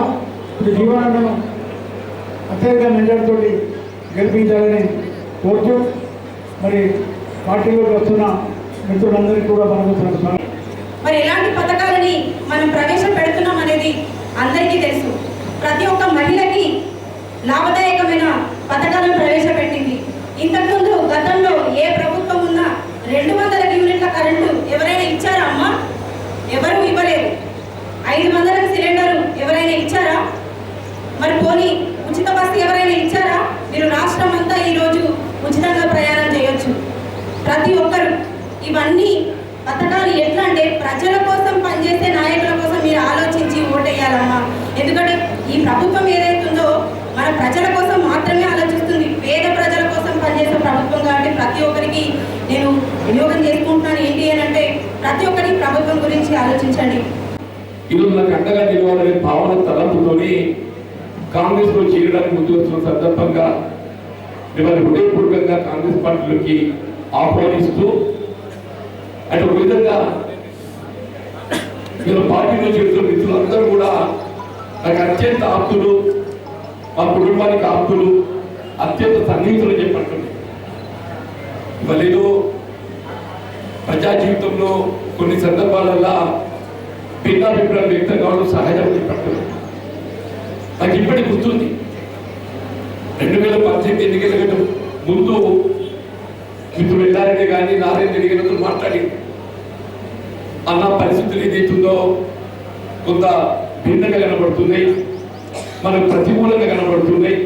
ఇప్పుడు జీవనాన్ని అత్యధిక మెజార్టీతో గెలిపించాలని కోరుతూ మరి పార్టీలోకి వస్తున్న మిత్రులందరికీ కూడా మనం మరి ఎలాంటి పథకాలని మనం ప్రవేశపెడుతున్నాం అనేది అందరికీ తెలుసు. ప్రతి ఒక్క మహిళకి లాభదాయకమైన పథకాలను ప్రవేశపెట్టింది. ఇంతకుముందు గతంలో ఏ ప్రభుత్వం ఉన్నా 200 యూనిట్ల కరెంటు ఎవరైనా ఇచ్చారా అమ్మా? ఎవరు ఇవ్వలేదు. 500 సిలిండరు ఎవరైనా ఇచ్చారా? మరి పోనీ బస్ ఎవరైనా ఇచ్చారా? మీరు రాష్ట్రం అంతా ఈరోజు ఉచితంగా ప్రయాణం చేయొచ్చు ప్రతి ఒక్కరు. ఇవన్నీ పథకాలు ఎట్లా అంటే ప్రజల కోసం పనిచేసే నాయకుల కోసం మీరు ఆలోచించి ఓటేయాలమ్మా. ఎందుకంటే ఈ ప్రభుత్వం ఏదైతుందో మన ప్రజల కోసం మాత్రమే ఆలోచిస్తుంది. పేద ప్రజల కోసం పనిచేసే ప్రభుత్వం కాబట్టి ప్రతి ఒక్కరికి నేను వినియోగం చేసుకుంటున్నాను. ఏంటి అని అంటే ప్రతి ఒక్కరికి ప్రభుత్వం గురించి ఆలోచించండి. ఈరోజు నాకు అండగా నిలవాలనే భావన తలంపుతోని కాంగ్రెస్ లో చేరడానికి ముందు వచ్చిన సందర్భంగా మిమ్మల్ని హృదయపూర్వకంగా కాంగ్రెస్ పార్టీలోకి ఆహ్వానిస్తూ అంటే ఒక విధంగా మీరు పార్టీలో చేరుతున్న మిత్రులందరూ కూడా నాకు అత్యంత ఆప్తులు, మా కుటుంబానికి ఆప్తులు, అత్యంత సన్నిహితులు చెప్పండి. ఇవ్వలేదు ప్రజా జీవితంలో కొన్ని సందర్భాలల్లో భిన్నాభిప్రాయం వ్యక్తం కావడం సహజం చెప్పండి. నాకు ఇప్పటికి గుర్తుంది 2018 ఎన్నికల కంటే ముందు మిత్రులు వెళ్ళారనే కానీ నారాయణ ఎన్నికలతో మాట్లాడి అన్న పరిస్థితులు ఏదైతుందో కొంత భిన్నంగా కనబడుతున్నాయి, మనకు ప్రతికూలంగా కనబడుతున్నాయి,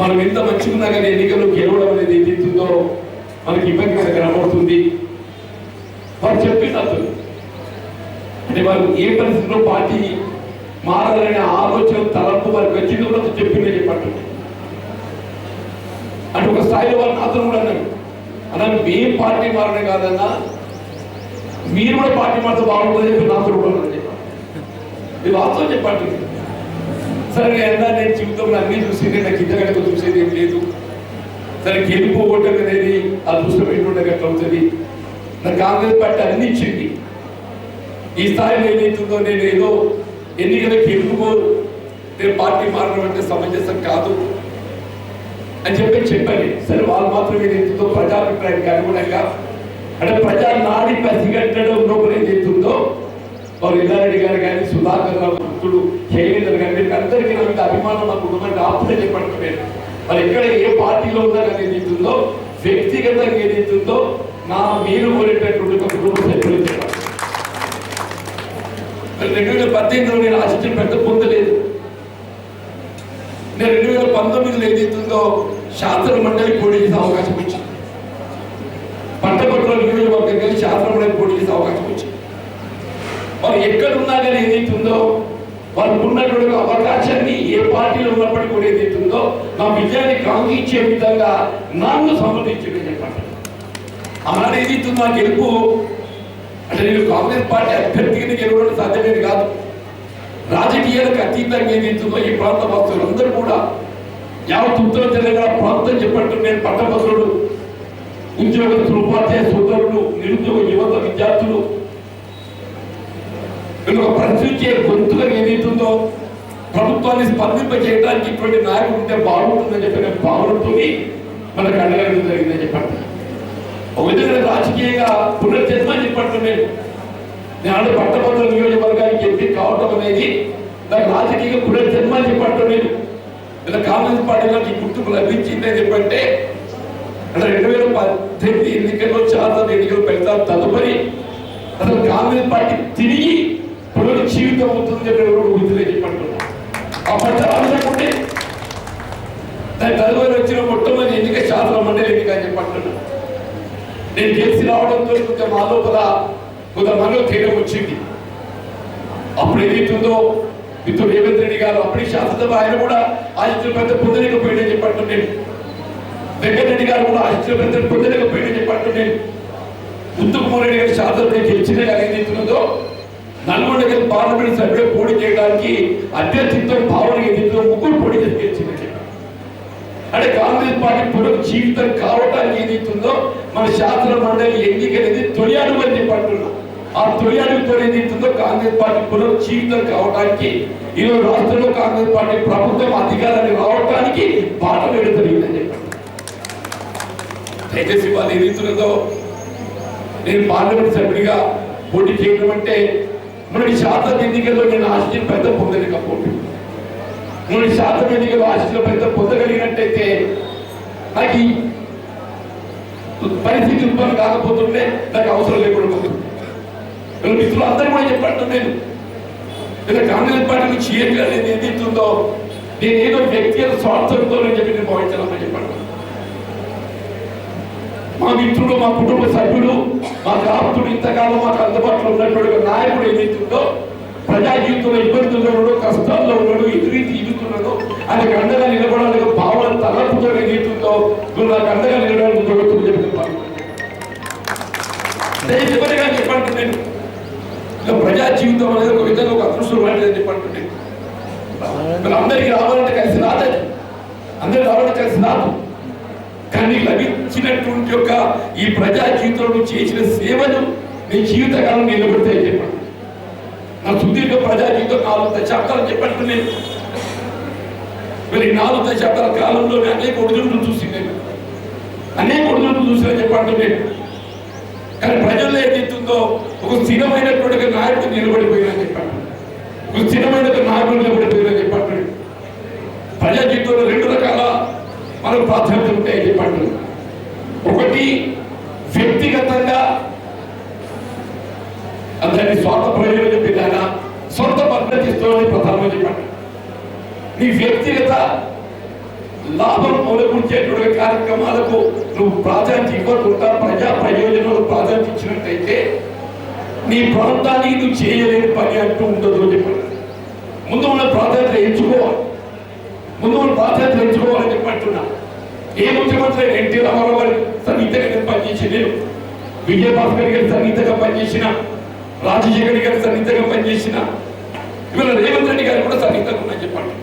మనం ఎంత మంచిగా కానీ ఎన్నికల్లో గెలవడం అనేది ఏదైతుందో మనకి ఇబ్బందిగా కనబడుతుంది. వారు చెప్పిన అంటే వారు ఏ పరిస్థితిలో పార్టీ మారాలనే ఆలోచన తలంపు వారికి వచ్చింది కూడా చెప్పిందే చెప్పండి. అంటే ఒక స్థాయిలో వారు నాతో కూడా అన్నాను మేం పార్టీ మారనే కాదన్నా మీరు కూడా పార్టీ మారితే బాగుంటుందని చెప్పి నాతో కూడా చెప్పాను. ఇది వాస్తవం చెప్పండి. సరే అన్నా నేను జీవితంలో అన్నీ చూసి నాకు ఇంతకంటే చూసేది ఏం లేదు. సరే గెలుపు ఓటమి అనేది అదృష్టం ఎట్లుండగట్టు అవుతుంది. నాకు కాంగ్రెస్ పార్టీ అన్ని ఇచ్చింది. ఈ స్థాయిలో ఏదైతుందో నేను ఏదో ఎన్నికలకు గెలుపుకో నేను పార్టీ మారడం అంటే సమంజసం కాదు అని చెప్పాను. సరే వాళ్ళు మాత్రం ఏదైతుందో ప్రజాభిప్రాయానికి అనుగుణంగా అంటే ప్రజా నాడి పసిగట్టడం లోపల ఏదైతుందో వారు ఎల్లారెడ్డి గారు కానీ సుధాకర్ రావు భక్తుడు శైలేందర్ గారు అందరికీ నా మీద అభిమానం మా కుటుంబానికి ఆపునే చెప్పంటున్నాను. మరి ఎక్కడ ఏ పార్టీలో ఉన్నా కానీ ఏదైతుందో వ్యక్తిగతంగా ఏదైతుందో నా మీరు కోరేటటువంటి ఒక కుటుంబ సభ్యులు చెప్పాలి. 2018లో నేను ఆశించిన పెద్ద పొందలేదు. నేను 2019లో ఏదైతుందో శాస్త్ర మండలి పోటీ చేసే అవకాశం వచ్చింది. పట్టభద్రుల నియోజకవర్గం కలిసి శాస్త్ర మండలి పోటీ చేసే అవకాశం వచ్చింది. వారు ఎక్కడున్నా కానీ ఏదైతుందో వారికి ఉన్నటువంటి అవకాశాన్ని ఏ పార్టీలో ఉన్నప్పటికీ కూడా ఏదైతుందో నా విజయాన్ని కాంక్షించే విధంగా నన్ను సంప్రదించిందని చెప్పండి. ఆనాడు ఏదైతుందో నా గెలుపు అంటే నేను కాంగ్రెస్ పార్టీ అభ్యర్థిగా గెలవడం సాధ్యమేది కాదు. రాజకీయాలకు అతీతంగా ఏదైతుందో ఈ ప్రాంత వాసులందరూ కూడా యావత్ ఉత్తర తెలంగాణ ప్రాంతం చెప్పట్టు నేను పట్టభద్రులు, ఉద్యోగస్తులు, ఉపాధ్యాయ సోదరులు, నిరుద్యోగ యువత, విద్యార్థులు ఒక ప్రశ్నించే గొంతుగా ఏదైతుందో ప్రభుత్వాన్ని స్పందింపజేయడానికి ఇటువంటి నాయకులు ఉంటే బాగుంటుందని చెప్పిన భావనతో మనకు అండగా జరిగిందని చెప్పండి. ఒక విధంగా రాజకీయంగా పునర్జన్మ చెప్పండి. నేను పట్టభద్రుల నియోజకవర్గానికి ఎంపీ కావటం అనేది నాకు రాజకీయ పునర్జన్మ చెప్పండి. నేను ఇలా కాంగ్రెస్ పార్టీలో ఈ గుర్తుకు లభించిందని చెప్పంటే అంటే 2018 ఎన్నికల్లో చాలా ఎన్నికలు పెడతారు. తదుపరి అసలు కాంగ్రెస్ పార్టీ తిరిగి పునరు జీవితం అవుతుంది గుర్తులే చెప్పంటున్నా. ఆ పట్ల అనుకుంటే దాని తదుపరి వచ్చిన మొట్టమొదటి ఎన్నిక శాస్త్ర మండలి ఎన్నిక అని చెప్పంటున్నా. నేను గెలిచి రావడంతో కొంచెం మా లోపల కొంత మనలో తేడా వచ్చింది. అప్పుడు ఏదైతుందో మిత్రుడు రేవంత్ రెడ్డి గారు అప్పటికి శాసనసభ ఆయన కూడా ఆశించిన పెద్ద పొందలేకపోయిందని చెప్పంటున్నాను. నేను వెంకటరెడ్డి గారు కూడా ఆశించిన పెద్ద పొందలేకపోయిందని చెప్పంటున్నాను. నేను ఉత్తమ్ రెడ్డి గారు శాసనసభ గెలిచిన కానీ ఏదైతున్నదో నల్గొండ గారి పార్లమెంట్ సభ్యులు పోటీ చేయడానికి అభ్యర్థిత్వం భావన ఏదైతుందో ముగ్గురు పోటీ చేసి గెలిచిందని చెప్పారు. అంటే కాంగ్రెస్ పార్టీ పునః జీవితం కావడానికి ఏదైతుందో మన శాసన మండలి ఎన్నిక అనేది తొలి అడుగు అని చెప్పంటున్నాం. ఆ తొలి అడుగుతో ఏదైతుందో కాంగ్రెస్ పార్టీ పునః జీవితం కావడానికి ఈరోజు రాష్ట్రంలో కాంగ్రెస్ పార్టీ ప్రభుత్వం అధికారాన్ని రావడానికి బాట వేయడం జరిగిందని చెప్పండి. దయచేసి వాళ్ళు ఏదైతున్నదో నేను పార్లమెంట్ సభ్యుడిగా పోటీ చేయడం అంటే మన శాసన ఎన్నికల్లో నేను ఆశించిన పెద్ద పొందలేకపోతే 3% ఎన్నికలు ఆశించిన పెద్ద పొందగలిగినట్టయితే నాకు ఈ పరిస్థితి ఉత్పన్నం కాకపోతుంటే నాకు అవసరం లేకుండా పోతుంది. మిత్రులు అందరూ కూడా చెప్పండి. నేను కాంగ్రెస్ పార్టీ నుంచి ఏది ఏదైతుందో నేను ఏదో వ్యక్తిగత స్వార్థంతో చెప్పి నేను భావించాలని చెప్పాను. మా మిత్రుడు, మా కుటుంబ సభ్యుడు, మా ఆప్తుడు, ఇంతకాలం మాకు అందుబాటులో ఉన్నటువంటి నాయకుడు ఏదైతుందో, ప్రజా జీవితంలో ఇబ్బందుల్లో ఉన్నాడు, కష్టాల్లో ఉన్నాడు, ఎదురీతి ఇదుతున్నాడు, ఆయనకు అండగా నిలబడాలని భావన తలపుతో ఏదైతుందో నువ్వు నాకు అండగా నిలబడాలని జరుగుతుంది చెప్తున్నాను. దయచేసిగా చెప్పంటున్నాను, ప్రజా జీవితం అనేది ఒక విధంగా ఒక అదృష్టం లాంటిదని చెప్పంటున్నాను. అందరికీ రావాలంటే కలిసి రాలేదు, అందరికి రావాలంటే కలిసి రాదు. కానీ లభించినటువంటి యొక్క ఈ ప్రజా జీవితంలో చేసిన సేవలు నీ జీవితకాలం నిలబడతాయని చెప్పాను. నా సుదీర్ఘ ప్రజా జీవితం 4 దశాబ్దాలు చెప్పండి. నేను మరి 4 దశాబ్దాల కాలంలో అనేక ఒడిదుడుకులు చూసింది, అనేక ఒడిదుడుకులు చూసిన చెప్పండి నేను. కానీ ప్రజల్లో ఏదైతుందో ఒక స్థిరమైనటువంటి నాయకుడు నిలబడిపోయినని చెప్పాను, ఒక స్థిరమైన నాయకుడు నిలబడిపోయినని చెప్పండి. ప్రజా జీవితంలో 2 రకాల మనకు ప్రాధాన్యత ఉంటాయని చెప్పండి. ఒకటి వ్యక్తిగతంగా అందరినీ స్వార్థ ప్రయోజనం చెప్పినా సొంత పద్ధతి ఇస్తామని ప్రధానమని చెప్పండి. నీ వ్యక్తిగత లాభం మూలకూర్చేటువంటి కార్యక్రమాలకు నువ్వు ప్రాధాన్యత ఇవ్వకుండా ప్రజా ప్రయోజనాలు ప్రాధాన్యత ఇచ్చినట్టయితే నీ ప్రాంతానికి నువ్వు చేయలేని పని అంటూ ఉండదు చెప్పండి. ముందు మన ప్రాధాన్యత ఎంచుకోవాలి, ముందు మన ప్రాధాన్యత ఎంచుకోవాలని చెప్పంటున్నా. ఏ ముఖ్యమంత్రి ఎన్టీ రామారావు గారు సన్నిహితంగా పనిచేసి, నేను విజయభాస్కర్ గారి సన్నిహితంగా పనిచేసిన, రాజశేఖర్ గారి సన్నిహితంగా పనిచేసిన, ఇవాళ రేవంత్ రెడ్డి గారు కూడా సన్నిహితంగా ఉన్నా చెప్పండి.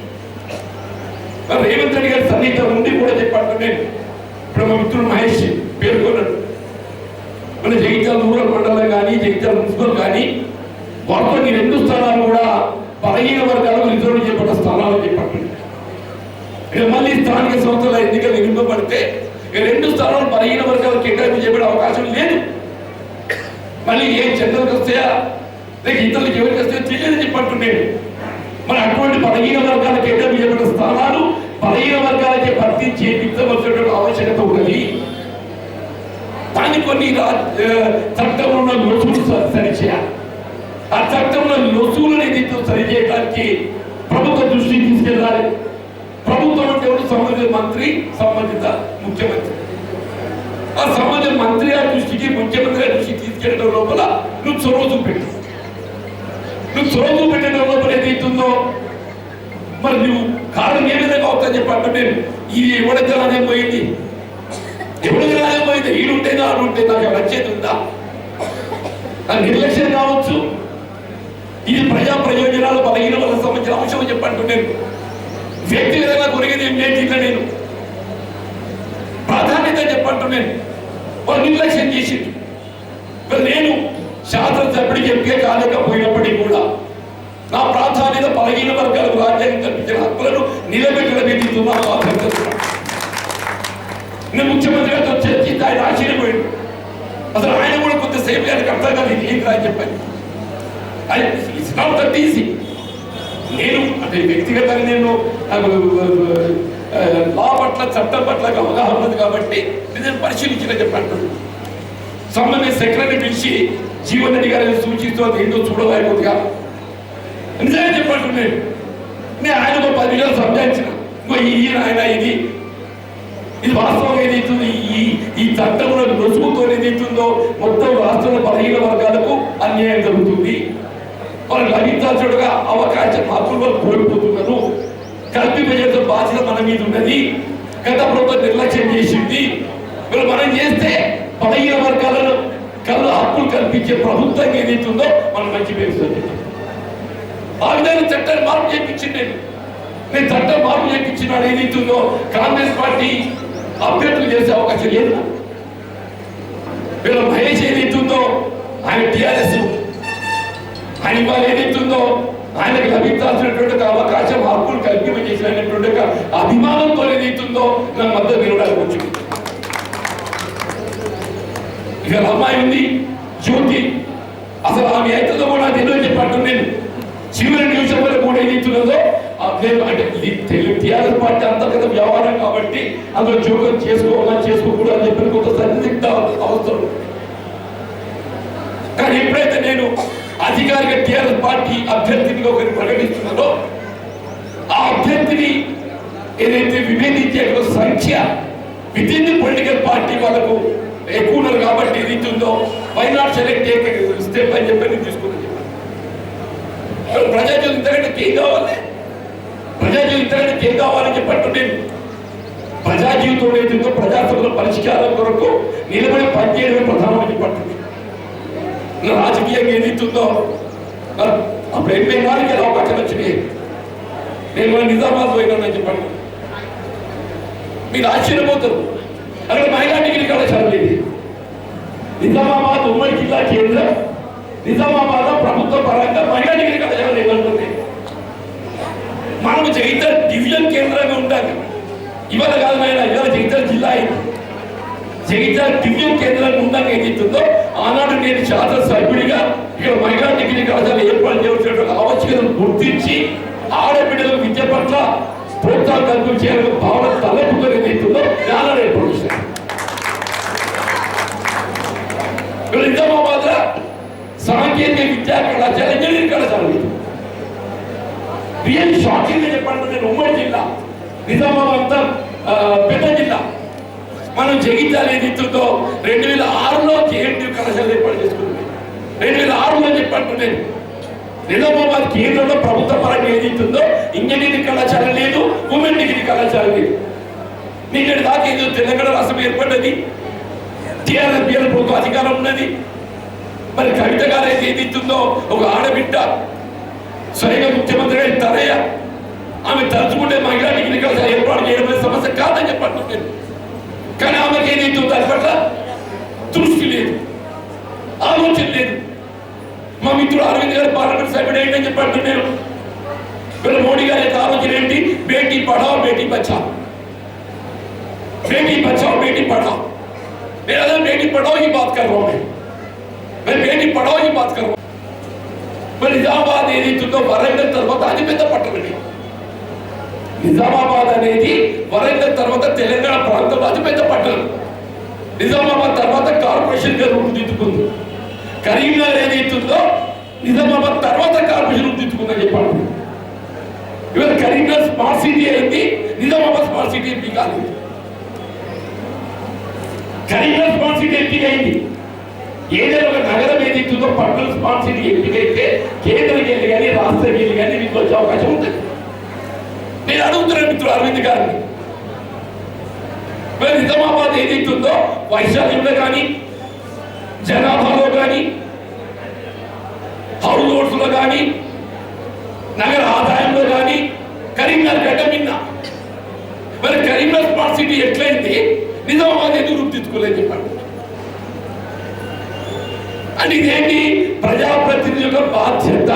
రేవంత్ రెడ్డి గారి సన్నిహితం ఉండి కూడా చెప్పండి. నేను ఇప్పుడు మా మిత్రుడు మహేష్ పేర్కొన్నాడు, మన జగిత్యాల రూరల్ మండలం కానీ జగిత్యాల మున్సిపల్ కానీ వాటిలో ఈ 2 స్థానాలు కూడా బలహీన వర్గాలకు రిజర్వ్ చేయబడ్డ స్థానాలు చెప్పండి. మళ్ళీ స్థానిక సంస్థల ఎన్నికలు నింపబడితే 2 స్థానాలు బలహీన వర్గాలకు కేటాయింపు చేయబడే అవకాశం లేదు. మళ్ళీ ఏ చంద్రులకు వస్తాయా లేక ఇతరులకు ఎవరికి వస్తాయో తెలియదు చెప్పంటున్నాను. మరి అటువంటి బలహీన వర్గాలకు కేటాయింపు చేయబడిన స్థానాలు బలహీన వర్గాలకే భర్తీ చేయించవలసినటువంటి ఆవశ్యకత ఉన్నది. దాన్ని కొన్ని చట్టంలో ఉన్న లొసుగులు సరిచేయాలి. ఆ చట్టంలో లొసుగులను ఏదైతే సరిచేయడానికి ప్రభుత్వ దృష్టికి తీసుకెళ్ళాలి. ప్రభుత్వం అంటే ఎవరు? సంబంధిత మంత్రి, సంబంధిత ముఖ్యమంత్రి. ఆ సంబంధిత మంత్రి గారి దృష్టికి, ముఖ్యమంత్రి గారి దృష్టికి తీసుకెళ్ళడం లోపల నువ్వు చొరవ చూపెట్టు. నువ్వు చొరవ చూపెట్టడం లోపల ఏదైతుందో మరి నువ్వు కారణం ఏ విధంగా అవుతుందని చెప్పంటే నేను ఇది ఎవడైతే రాజ్యం పోయింది, ఎవరికి రాజ్యం పోయింది, ఈడుంటేదా ఆడుంటేదా వచ్చేది ఉందా? అది నిర్లక్ష్యం కావచ్చు. ఇది ప్రజా ప్రయోజనాలు బలహీన వాళ్ళకి సంబంధించిన అంశం చెప్పంటు నేను వ్యక్తిగతంగా కొరిగేది ఏం లేదు. ఇట్లా నేను ప్రాధాన్యత చెప్పంటున్నాను. వాళ్ళు నిర్లక్ష్యం చేసింది. నేను శాసనసభ్యుడికి ఎంపిక కాలేకపోయినప్పటికీ కూడా నా ప్రాధాన్యత బలహీన వర్గాలకు రాజ్యాంగం కల్పించిన హక్కులను నిలబెట్టడం ఎదుగుతున్నా. నేను ముఖ్యమంత్రి గారితో చర్చించి ఆయన ఆశ్చర్యపోయాడు. అసలు ఆయన కూడా కొంతసేపు గారికి అర్థం కాదు ఇది ఏంటి అని చెప్పాను. It's not that easy. నేను అంటే వ్యక్తిగతంగా నేను లా పట్ల, చట్టం పట్ల అవగాహన ఉంది కాబట్టి నేను పరిశీలించిన చెప్పండి. సంబంధిత సెక్రటరీ పిలిచి జీవన్ రెడ్డి గారిని సూచిస్తూ అది ఏంటో చూడలేకపోతుగా నిజంగా చెప్పండి. నేను ఆయన 10 నిమిషాలు సంజాయించిన ఈయన ఆయన ఇది వాస్తవం ఏదైతుంది, ఈ చట్టంలో రుసుముతో ఏదైతుందో మొత్తం రాష్ట్రంలో బలహీన వర్గాలకు అన్యాయం జరుగుతుంది. వాళ్ళు లభించాల్సినట్టుగా అవకాశం హక్కులు కోల్పోతున్నారు. కల్పింపజేసే బాధ్యత మన మీద ఉన్నది. గత ప్రభుత్వం నిర్లక్ష్యం చేసింది. వీళ్ళు మనం చేస్తే బలహీన వర్గాలను హక్కులు కల్పించే ప్రభుత్వం ఏదైతుందో మనం మంచి పేరుస్తుంది. ఆ విధంగా చట్టాన్ని మార్పు చేయించింది. నేను చట్టం మార్పు చేయించినాడు ఏదైతుందో కాంగ్రెస్ పార్టీ అభ్యర్థులు చేసే అవకాశం లేదు. వీళ్ళ మహేష్ ఏదైతుందో ఆయన టీఆర్ఎస్, ఆయన ఇవాళ ఏదైతుందో ఆయనకు లభించాల్సినటువంటి అవకాశం హక్కులు కల్పింపజేసినటువంటి అభిమానంతో ఏదైతుందో నా మద్దతు నిలవడానికి వచ్చింది. ఇక అమ్మాయి ఉంది జ్యోతి, అసలు ఆమె అవుతుందో కూడా తెలియదు చెప్పంటు నేను చివరి నిమిషం వరకు కూడా ఏదైతున్నదో నేను అంటే ఇది టీఆర్ఎస్ పార్టీ అంతర్గత వ్యవహారం కాబట్టి అందులో జోక్యం చేసుకోకూడదు అని చెప్పిన కొంత సందిగ్ధ అవసరం. కానీ ఎప్పుడైతే నేను అధికారిక టీఆర్ఎస్ పార్టీ అభ్యర్థిగా ఒకరిని ప్రకటిస్తున్నారో ఆ అభ్యర్థిని ఏదైతే విభేదించే సంఖ్య with in the political party వాళ్ళకు ఎక్కువ ఉన్నారు కాబట్టి ఏదైతే ఉందో వై నాట్ సెలెక్ట్ స్టెప్ అని చెప్పి నేను తీసుకున్నాను. ప్రజాజీవితం ఇంతకంటే ఏం కావాలి, ప్రజాజీవితం ఇంతకంటే ఏం కావాలని చెప్పట్టు నేను ప్రజాజీవితం ఏదైతుందో ప్రజాసభల పరిష్కారం కొరకు నిలబడి పనిచేయడమే ప్రధానమని చెప్పట్టు. రాజకీయంగా ఏదైతుందో అప్పుడు ఎంపీ నాలుగు అవకాశాలు వచ్చినాయి. నేను నిజామాబాద్ పోయినానని చెప్పండి, మీరు ఆశ్చర్యపోతారు. అక్కడ మహిళా డిగ్రీ కళాశాల లేదు. నిజామాబాద్ ఉమ్మడి జిల్లా కేంద్రం నిజామాబాద్ ప్రభుత్వ పరంగా మహిళా డిగ్రీ కళాశాల ఏమంటుంది. మనము జగిత్యాల డివిజన్ కేంద్రంగా ఉండాలి. ఇవాళ కాదు ఆయన, ఇవాళ జగిత్యాల జిల్లా అయింది. జగిత్యాల డివిజన్ కేంద్రంగా ఉండగా ఏదైతుందో ఆనాడు నేను శాసన సభ్యుడిగా ఇక్కడ మహిళా డిగ్రీ కళాశాల ఏర్పాటు చేయవలసిన ఆవశ్యకతను గుర్తించి ఆడబిడ్డలకు విద్య పట్ల ప్రోత్సాహం కల్పించేందుకు భావన తలెత్తుకునే రీతిలో జ్ఞానాలు ఏర్పాటు చేశారు. నిజామాబాద్ సాంకేతిక విద్యా కళాశాల ఇంజనీరింగ్ కళాశాల రియల్ షాకింగ్ చెప్పండి. నేను ఉమ్మడి జిల్లా నిజామాబాద్ అంతా పెద్ద జిల్లా. మనం జగిత్యాల ఏదైతుందో 2006లో జేఎన్టీ కళాశాల ఏర్పాటు చేసుకుంది. 2006లో చెప్పండి నేను నిజామాబాద్ కేంద్రంలో ప్రభుత్వ పరంగా ఏదైతుందో ఇంజనీరింగ్ కళాశాల లేదు, ఉమెన్ డిగ్రీ కళాశాల లేదు. నిన్నటి దాకా ఏదో తెలంగాణ రాష్ట్రం ఏర్పడ్డది, టీఆర్ఎస్ ప్రభుత్వ అధికారం ఉన్నది. మరి కవిత గారు అయితే ఏదైతుందో ఒక ఆడబిడ్డ స్వయంగా ముఖ్యమంత్రి గారి తనయ్య, ఆమె తలుచుకుంటే మహిళా డిగ్రీ కళాశాల ఏర్పాటు చేయడం సమస్య కాదని చెప్పండి నేను. కానీ ఆమెకి ఏదైతుందో దాని పట్ల దృష్టి లేదు, ఆలోచన లేదు. మా మిత్రుడు అరవింద్ గారు పార్లమెంట్ సభ్యుడు ఏంటని చెప్పండి నేను. వీళ్ళ మోడీ గారి యొక్క ఆలోచన ఏంటి? బేటీ పఢాओ బేటీ బచాओ, बेटी बचाओ बेटी पढ़ाओ. मैं अगर बेटी पढ़ाओ की बात कर रहा हूँ, मैं बेटी पढ़ाओ की बात कर रहा हूँ. मैं నిజామాబాద్ ఏదైతుందో వరంగల్ తర్వాత అతిపెద్ద పట్టణం. నిజామాబాద్ అనేది వరంగల్ తర్వాత తెలంగాణ ప్రాంతంలో అతిపెద్ద పట్టణం. నిజామాబాద్ తర్వాత కార్పొరేషన్ గా రూపుదిద్దుకుంది. కరీంనగర్ ఏదైతుందో నిజామాబాద్ తర్వాత కార్పొరేషన్ రూపుదిద్దుకుందని చెప్పాలి. ఇవాళ కరీంనగర్ స్మార్ట్ సిటీ అయింది, నిజామాబాద్ స్మార్ట్ సిటీ ఎంపీ కాలేదు. కరీంనగర్ స్మార్ట్ సిటీ ఎంపిక అయింది. ఏదైనా ఒక నగరం ఏదైతుందో పట్టణ స్మార్ట్ సిటీ ఎంపిక అయితే కేంద్రం వెళ్ళి కానీ రాష్ట్రం వెళ్ళి కానీ మీకు వచ్చే అవకాశం ఉంటుంది. నేను అడుగుతున్నాను మిత్రుడు అరవింద్ గారిని, నిజామాబాద్ ఏదైతుందో వైశాల్యంలో కానీ జనాభాలో కానీ హౌస్ హోల్డ్స్ లో కానీ నగర ఆదాయంలో కానీ కరీంనగర్ గడ్డ మిన్న. మరి కరీంనగర్ స్మార్ట్ సిటీ ఎట్లయింది, నిజామాబాద్ ఎందుకు రూపుదిద్దుకోలేదు చెప్పండి. అంటే ఇదేంటి? ప్రజాప్రతినిధి యొక్క బాధ్యత,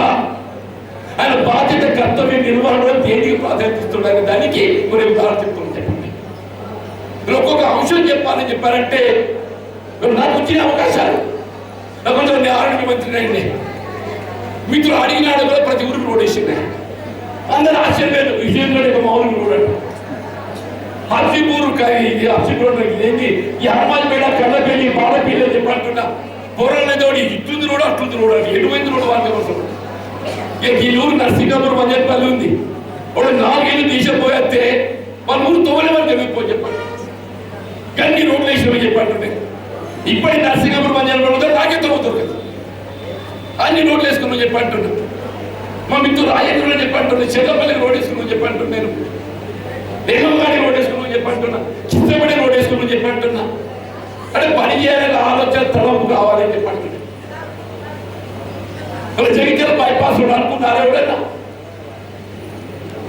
ఆయన బాధ్యత కర్తవ్య నిర్వహణలో దేనికి ప్రాధాన్యత ఇస్తున్నారనే దానికి కొన్ని ఉదాహరణ చెప్తున్నాను చెప్పండి. ఒక్కొక్క అంశం చెప్పాలని చెప్పారంటే నాకు వచ్చిన అవకాశాలు నాకు నేను ఆరోగ్య మంత్రి అయింది. మిత్రులు అడిగినాడు కూడా ప్రతి ఊరికి రోడ్ వేసింది. అందరూ ఆశ్చర్యపోయారు, విజయంలో మామూలు రోడ్ అంట. హర్జీపూర్ హర్జీపూర్ ఏంటి ఈ హనుమాన్పేట కళ్ళపల్లి బాడపల్లి అని చెప్పంటున్నా. పూర్వనేతోడి ఇట్లుంది రోడ్ అట్లుంది రోడ్ అని ఎటువంటి రోడ్ వాళ్ళకి అవసరం. ఇక ఈ ఊరు నర్సింగాపూర్ మంజపల్లి ఉంది, వాడు 4 ఏళ్ళు తీసిపోయేస్తే వాళ్ళ ఊరు తోలే వాళ్ళు తెలియకపోయి చెప్పండి. కానీ రోడ్లు వేసినవి చెప్పండి. ఇప్పటి నర్సింగాపూర్ మంజపల్లి నాకే తోగుతుంది కదా, అన్ని రోడ్లు వేసుకున్నావు చెప్పంటున్నా. మా మిత్రుడు రాజేంద్రుడు చెప్పంటున్నా, చెల్లపల్లికి రోడ్ వేసుకున్నావు చెప్పంటున్నా, నేను దేహంగాడి రోడ్ వేసుకున్నావు చెప్పంటున్నా, చిత్తపడి రోడ్ వేసుకున్నావు చెప్పంటున్నా. అంటే పని చేయాలని ఆలోచన తలంపు కావాలని చెప్పంటున్నా. జగిత్యాల బైపాస్ రోడ్ అనుకున్నారా ఎవడన్నా?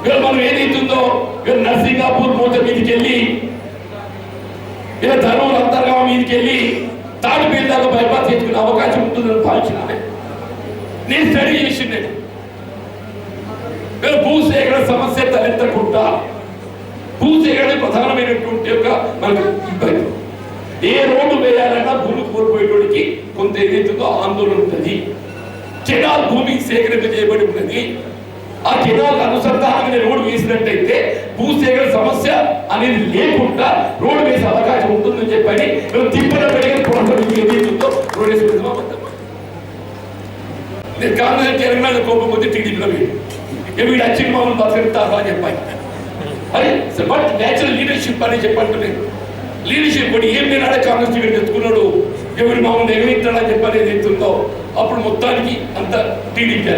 ఇలా మనం ఏదైతుందో ఇలా నర్సింగాపూర్ మూత మీదకి వెళ్ళి ఇలా ధర్మూరు అంతర్గామ మీదకి వెళ్ళి తాటిపల్లి దాకా బైపాస్ చేసుకునే అవకాశం ఉంటుందని భావించినానే. నేను స్టడీ చేసింది. నేను భూసేకరణ సమస్య తలెత్తకుండా, భూసేకరణ ప్రధానమైనటువంటి ఒక మనకు ఇబ్బంది. ఏ రోడ్డు వేయాలన్నా భూమి కోల్పోయేటోడికి కొంత ఏదైతుందో ఆందోళన ఉంటుంది. కెనాల్ భూమి సేకరణ చేయబడి ఉన్నది. ఆ కెనాల్ అనుసంధానంగా రోడ్డు వేసినట్టయితే భూసేకరణ సమస్య అనేది లేకుండా రోడ్డు వేసే అవకాశం ఉంటుందని చెప్పని తిప్పల పెరిగిన ప్రోగ్రామ్ ఏదైతుందో రోడ్ వేసుకుంటున్నాం. నేను కాంగ్రెస్ తెలంగాణ కోపం కొద్ది టీడీపీలో వీడు వచ్చి మమ్మల్ని బతికిస్తారా అని చెప్పాలి. అరే బట్ న్యాచురల్ లీడర్షిప్ అని చెప్పంటున్నాను. లీడర్షిప్ కూడా ఏం నేను ఆడే కాంగ్రెస్ టికెట్ ఎత్తుకున్నాడు, ఎవరు మమ్మల్ని ఎగవిస్తాడని చెప్పని ఏదైతుందో అప్పుడు మొత్తానికి అంత టీడీపీ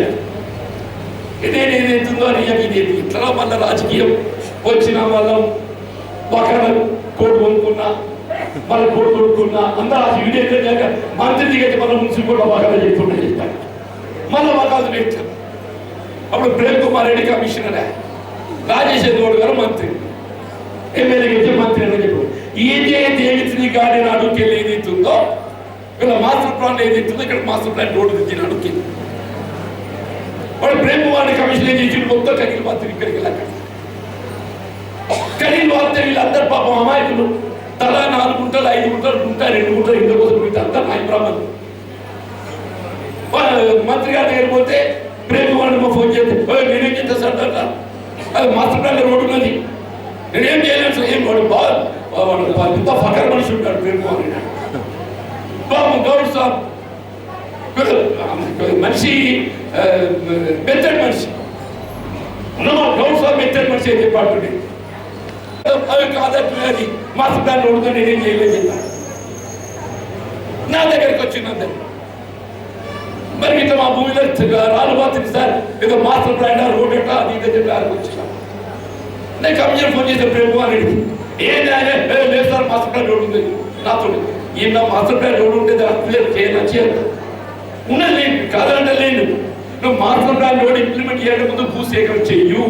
ఏదైతుందో అని ఇది ఇట్లా మళ్ళీ రాజకీయం వచ్చిన వాళ్ళ పక్కన కోటు కొనుక్కున్నా మళ్ళీ కోటు కొనుక్కున్నా అందరూ ఆ వీడియో మంత్రి దిగైతే మళ్ళీ మున్సిపల్ కూడా వాకాలు చెప్తుండే చెప్తాను మళ్ళీ వాకాలు పెట్టారు. అప్పుడు ప్రేమ్ కుమార్ రెడ్డి కమిషనర్, రాజేశ్వర గౌడ్ గారు మంత్రి, ఎమ్మెల్యేకి మంత్రి అని చెప్పారు. ఏదైతే గార్డెన్ అడుగుకెళ్ళి ఏదైతుందో ఇక్కడ మాస్టర్ ప్లాన్ ఏదైతుందో ఇక్కడ మాస్టర్ ప్లాన్ రోడ్డు తెచ్చిన అడుగుకెళ్ళి వాడు ప్రేమ్ కుమార్ కమిషన్ చేసి మొత్తం కనీలు మంత్రి ఇక్కడికి వెళ్ళాక కనీలు వస్తే వీళ్ళందరూ పాపం అమాయకులు తలా 4 గుంటలు 5 గుంటలు గుంట 2 గుంటలు ఇంత కోసం వీటి అంతా నాయబ్రాహ్మణులు. మంత్రి గారి దగ్గర పోతే ప్రేమ్ కుమార్ ఫోన్ చేస్తే నేనేం చేస్తా సార్ అట్లా అది మాస్టర్ ప్లాన్ రోడ్డు ఉన్నది నేనేం చేయలేదు సార్. ఏం వాడు వాడు ఇంత ఫకర్ మనిషి ఉంటాడు ప్రేమ్ కుమార్ బాబు గౌడ్ సాబ్ మనిషి మెత్తడి మనిషి గౌడ్ సాబ్ మెత్తడి మనిషి అని చెప్పాడు. అవి కాదట్టు అది మాస్టర్ ప్లాన్ రోడ్డుతో నేనేం చేయలేదు చెప్పాను. నా దగ్గరికి వచ్చింది మరి ఇట్లా మా భూమిలో రాళ్ళు పోతుంది సార్ ఏదో మాస్టర్ ప్లాన్ రోడ్ ఎట్లా అది ఇదే చెప్పి వచ్చిన నేను కమిషన్ ఫోన్ చేశాను ప్రేమ్ కుమార్ రెడ్డి లేదు సార్ మాస్టర్ ప్లాన్ రోడ్ ఉంది నాతో ఈయన మాస్టర్ ప్లాన్ రోడ్ ఉంటే చేయను ఉన్నది లేదు కాదంటే లేదు. నువ్వు మాస్టర్ ప్లాన్ రోడ్ ఇంప్లిమెంట్ చేయడం ముందు భూసేకరణ చెయ్యు.